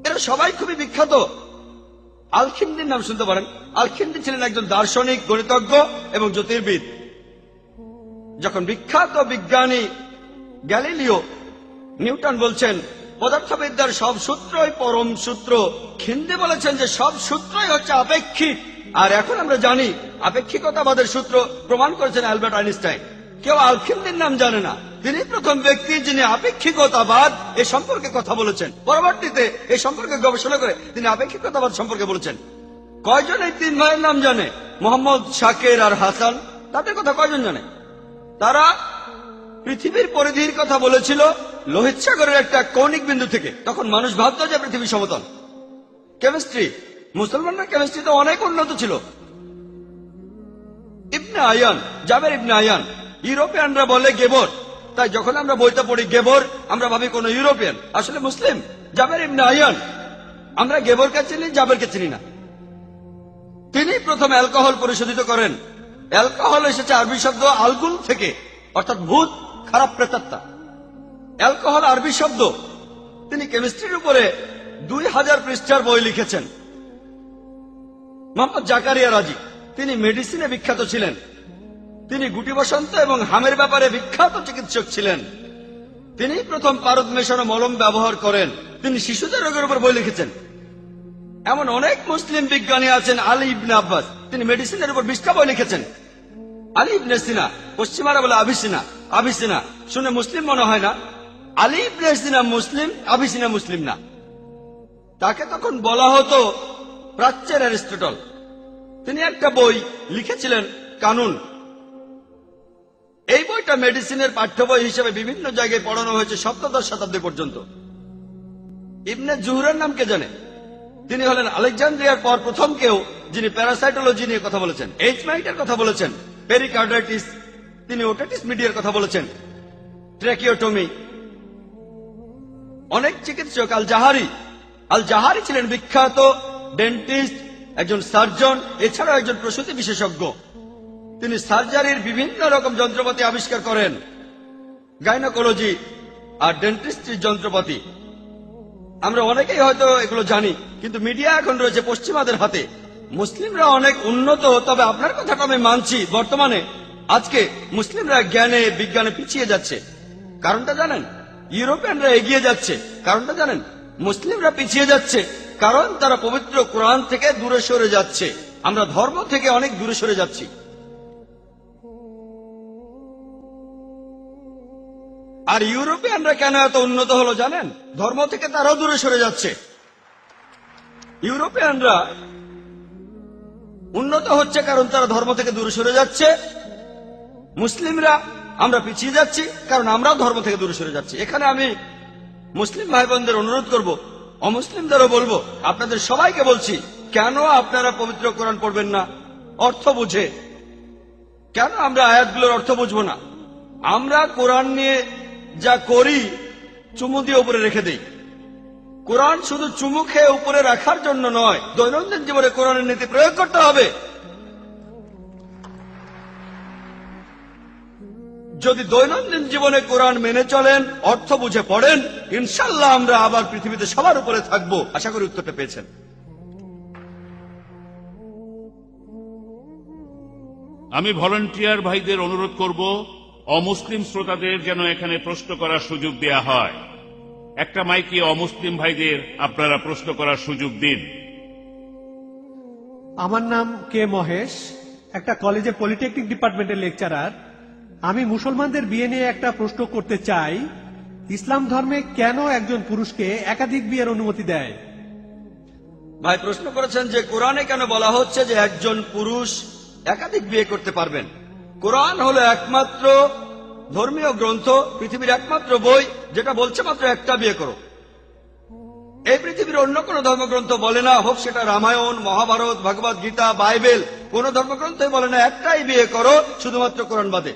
S1: এরা সবাই খুবই বিখ্যাত। আলখিন্দির নাম শুনতে পারেন। আলখিন্দি ছিলেন একজন দার্শনিক, গণিতজ্ঞ এবং জ্যোতির্বিদ। যখন বিখ্যাত বিজ্ঞানী গ্যালিলিও নিউটন বলছেন পদার্থবিদ্যার সব সূত্রই পরম সূত্র। খিন্দে বলেছেন যে সব সূত্রই হচ্ছে আপেক্ষিক। আর এখন আমরা জানি আপেক্ষিকতাবাদের সূত্র প্রমাণ করেছেন অ্যালবার্ট আইনস্টাইন। কেউ আলখিন্দির নাম জানে না। তিনি প্রথম ব্যক্তি যিনি আপেক্ষিকতাবাদ এ সম্পর্কে কথা বলেছেন। পরবর্তীতে এই সম্পর্কে গবেষণা করে তিনি আপেক্ষিকতাবাদ সম্পর্কে বলেছেন। কয়জন এই তিন ভাইয়ের নাম জানে? মোহাম্মদ, শাকের আর হাসান। তাদের কথা কয়জন জানে? তারা পৃথিবীর পরিধির কথা বলেছিল লোহিত সাগরের একটা কৌণিক বিন্দু থেকে। তখন মানুষ ভাবত যে পৃথিবী সমতল। কেমিস্ট্রি, মুসলমানরা কেমিস্ট্রিতে অনেক উন্নত ছিল। ইবনে আয়ান, জাবের ইবনে আয়ান, ইউরোপিয়ানরা বলে গেবর। তাই যখন আমরা বইতে পড়ি গেবর, আমরা ভাবি কোন ইউরোপিয়ান, আসলে মুসলিম। জাবের ইবনে আয়ান। আমরা গেবরকে চিনি, জাবেরকে চিনি না। তিনি প্রথম অ্যালকোহল পরিশোধিত করেন। অ্যালকোহল এসেছে আরবি শব্দ আলগুল থেকে, অর্থাৎ ভূত, খারাপ প্রেতাত্মা। অ্যালকোহল আরবি শব্দ। তিনি কেমিস্ট্রির উপরে 2000 পৃষ্ঠার বই লিখেছেন। মোহাম্মদ জাকারিয়া রাজি, তিনি মেডিসিনে বিখ্যাত ছিলেন। তিনি গুটি বসন্ত এবং হামের ব্যাপারে বিখ্যাত চিকিৎসক ছিলেন। তিনি প্রথম পারদ মেশানো মলম ব্যবহার করেন। তিনি শিশুদের রোগের উপর বই লিখেছেন। এমন অনেক মুসলিম বিজ্ঞানী আছেন। আলী ইবনে আব্বাস, তিনি মেডিসিনের উপর 20টা বই লিখেছেন। আলী ইবনে সিনা, পশ্চিমারা বলে আভিসিনা। আভিসিনা শুনে মুসলিম মনে হয় না। আলী ইবনে সিনা মুসলিম, আভিসিনা মুসলিম না। তাকে তখন বলা হতো প্রাচ্যের অ্যারিস্টটল। তিনি একটা বই লিখেছিলেন, কানুন। এই বইটা মেডিসিনের পাঠ্য বই হিসেবে বিভিন্ন জায়গায় পড়ানো হয়েছে 17শ শতাব্দী পর্যন্ত। ইবনে জুহরের নাম কে জানে? তিনি হলেন আলেকজান্দ্রিয়ার পর প্রথম কেউ যিনি প্যারাসাইটোলজি নিয়ে কথা বলেছেন, এইচ মাইটের কথা বলেছেন, পেরিকার্ডাইটিস, তিনি ওটাইটিস মিডিয়ার কথা বলেছেন, ট্র্যাকিওটমি। অনেক চিকিৎসক, আল জাহারি ছিলেন বিখ্যাত ডেন্টিস্ট, একজন সার্জন, এছাড়াও একজন প্রসূতি বিশেষজ্ঞ। তিনি সার্জারির বিভিন্ন রকম যন্ত্রপাতি আবিষ্কার করেন, গাইনোকোলজি আর ডেন্টিস্ট্রির যন্ত্রপাতি। আমরা অনেকেই হয়তো এগুলো জানি, কিন্তু মিডিয়া এখন রয়েছে পশ্চিমাদের হাতে। মুসলিমরা অনেক উন্নত, তবে আপনার কথাটা আমি মানছি, বর্তমানে আজকে মুসলিমরা জ্ঞানে বিজ্ঞানে পিছিয়ে যাচ্ছে। কারণটা জানেন? ইউরোপিয়ানরা এগিয়ে যাচ্ছে। কারণটা জানেন? মুসলিমরা পিছিয়ে যাচ্ছে কারণ তারা পবিত্র কোরআন থেকে দূরে সরে যাচ্ছে। আমরা ধর্ম থেকে অনেক দূরে সরে যাচ্ছি। আর ইউরোপিয়ানরা কেন এত উন্নত হলো জানেন? ধর্ম থেকে তারাও দূরে সরে যাচ্ছে। ইউরোপিয়ানরা উন্নত হচ্ছে কারণ তারা ধর্ম থেকে দূরে সরে যাচ্ছে। মুসলিমরা আমরা পিছিয়ে যাচ্ছি কারণ আমরাও ধর্ম থেকে দূরে সরে যাচ্ছি। এখানে আমি মুসলিম ভাই বোনদের অনুরোধ করব, অমুসলিমদেরও বলবো, আপনাদের সবাইকে বলছি, কেন আপনারা পবিত্র কোরআন পড়বেন না অর্থ বুঝে? কেন আমরা আয়াতগুলোর অর্থ বুঝবো না? আমরা কোরআন নিয়ে যা করি চুমু দিয়ে উপরে রেখে দেই। কোরআন শুধু চুমু খেয়ে উপরে রাখার জন্য নয়, দৈনন্দিন জীবনে কোরআনের নীতি প্রয়োগ করতে হবে। যদি দৈনন্দিন জীবনে কোরআন মেনে চলেন, অর্থ বুঝে পড়েন, ইনশাল্লাহ আমরা আবার পৃথিবীতে সবার উপরে থাকবো। আশা করি উত্তরটা পেয়েছেন।
S7: আমি ভলান্টিয়ার ভাইদের অনুরোধ করব, অমুসলিম শ্রোতাদের যেন এখানে প্রশ্ন করার সুযোগ দেয়া হয়। একটা মাইকে অমুসলিম ভাইদের আপনারা প্রশ্ন করার সুযোগ দিন।
S6: আমার নাম কে মহেশ, একটা কলেজে পলিটেকনিক ডিপার্টমেন্টের লেকচারার। আমি মুসলমানদের বিয়ে নিয়ে একটা প্রশ্ন করতে চাই। ইসলাম ধর্মে কেন একজন পুরুষকে একাধিক বিয়ের অনুমতি দেয়?
S1: ভাই প্রশ্ন করেছেন যে কোরআনে কেন বলা হচ্ছে যে একজন পুরুষ একাধিক বিয়ে করতে পারবেন। কোরআন হলো একমাত্র ধর্মীয় গ্রন্থ, পৃথিবীর একমাত্র বই যেটা বলছে মাত্র একটা বিয়ে করো। এই পৃথিবীর অন্য কোন ধর্মগ্রন্থ বলে না, হোক সেটা রামায়ণ, মহাভারত, ভগবত গীতা, বাইবেল, কোন ধর্মগ্রন্থই বলে না একটাই বিয়ে করো, শুধুমাত্র কোরআন বাদে।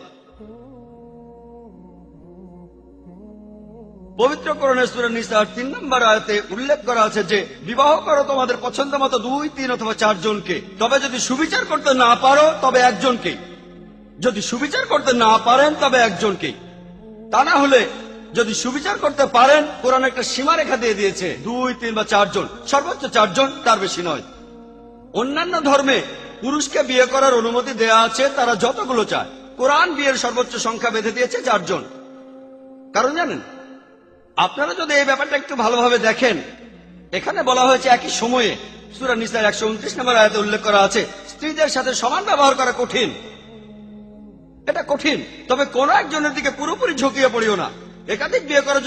S1: পবিত্র কোরআনের সূরা নিসার 3 নম্বর আয়াতে উল্লেখ করা আছে যে বিবাহ করো তোমাদের পছন্দ মতো 2, 3 অথবা 4 জনকে, তবে যদি সুবিচার করতে না পারো তবে একজনকেই। যদি সুবিচার করতে না পারেন তবে একজনকেই। তা না হলে যদি সুবিচার করতে পারেন, কোরআন একটা সীমারেখা দিয়ে দিয়েছে 2, 3 বা 4 জন, সর্বোচ্চ 4 জন, তার বেশি নয়। অন্যান্য ধর্মে পুরুষকে বিয়ে করার অনুমতি দেয়া আছে তারা যতগুলো চায়। কোরআন বিয়ের সর্বোচ্চ সংখ্যা বেঁধে দিয়েছে 4 জন। কারণ জানেন? আপনারা যদি এই ব্যাপারটা একটু ভালোভাবে দেখেন, এখানে বলা হয়েছে একই সময়ে সূরা নিসার 129 নম্বর আয়াতে উল্লেখ করা আছে স্ত্রীদের সাথে সমান ব্যবহার করা কঠিন। এটা কঠিন, তবে কোন একজনের দিকে পুরোপুরি ঝুঁকিয়ে পড়িও না। একাধিক বিয়ে করার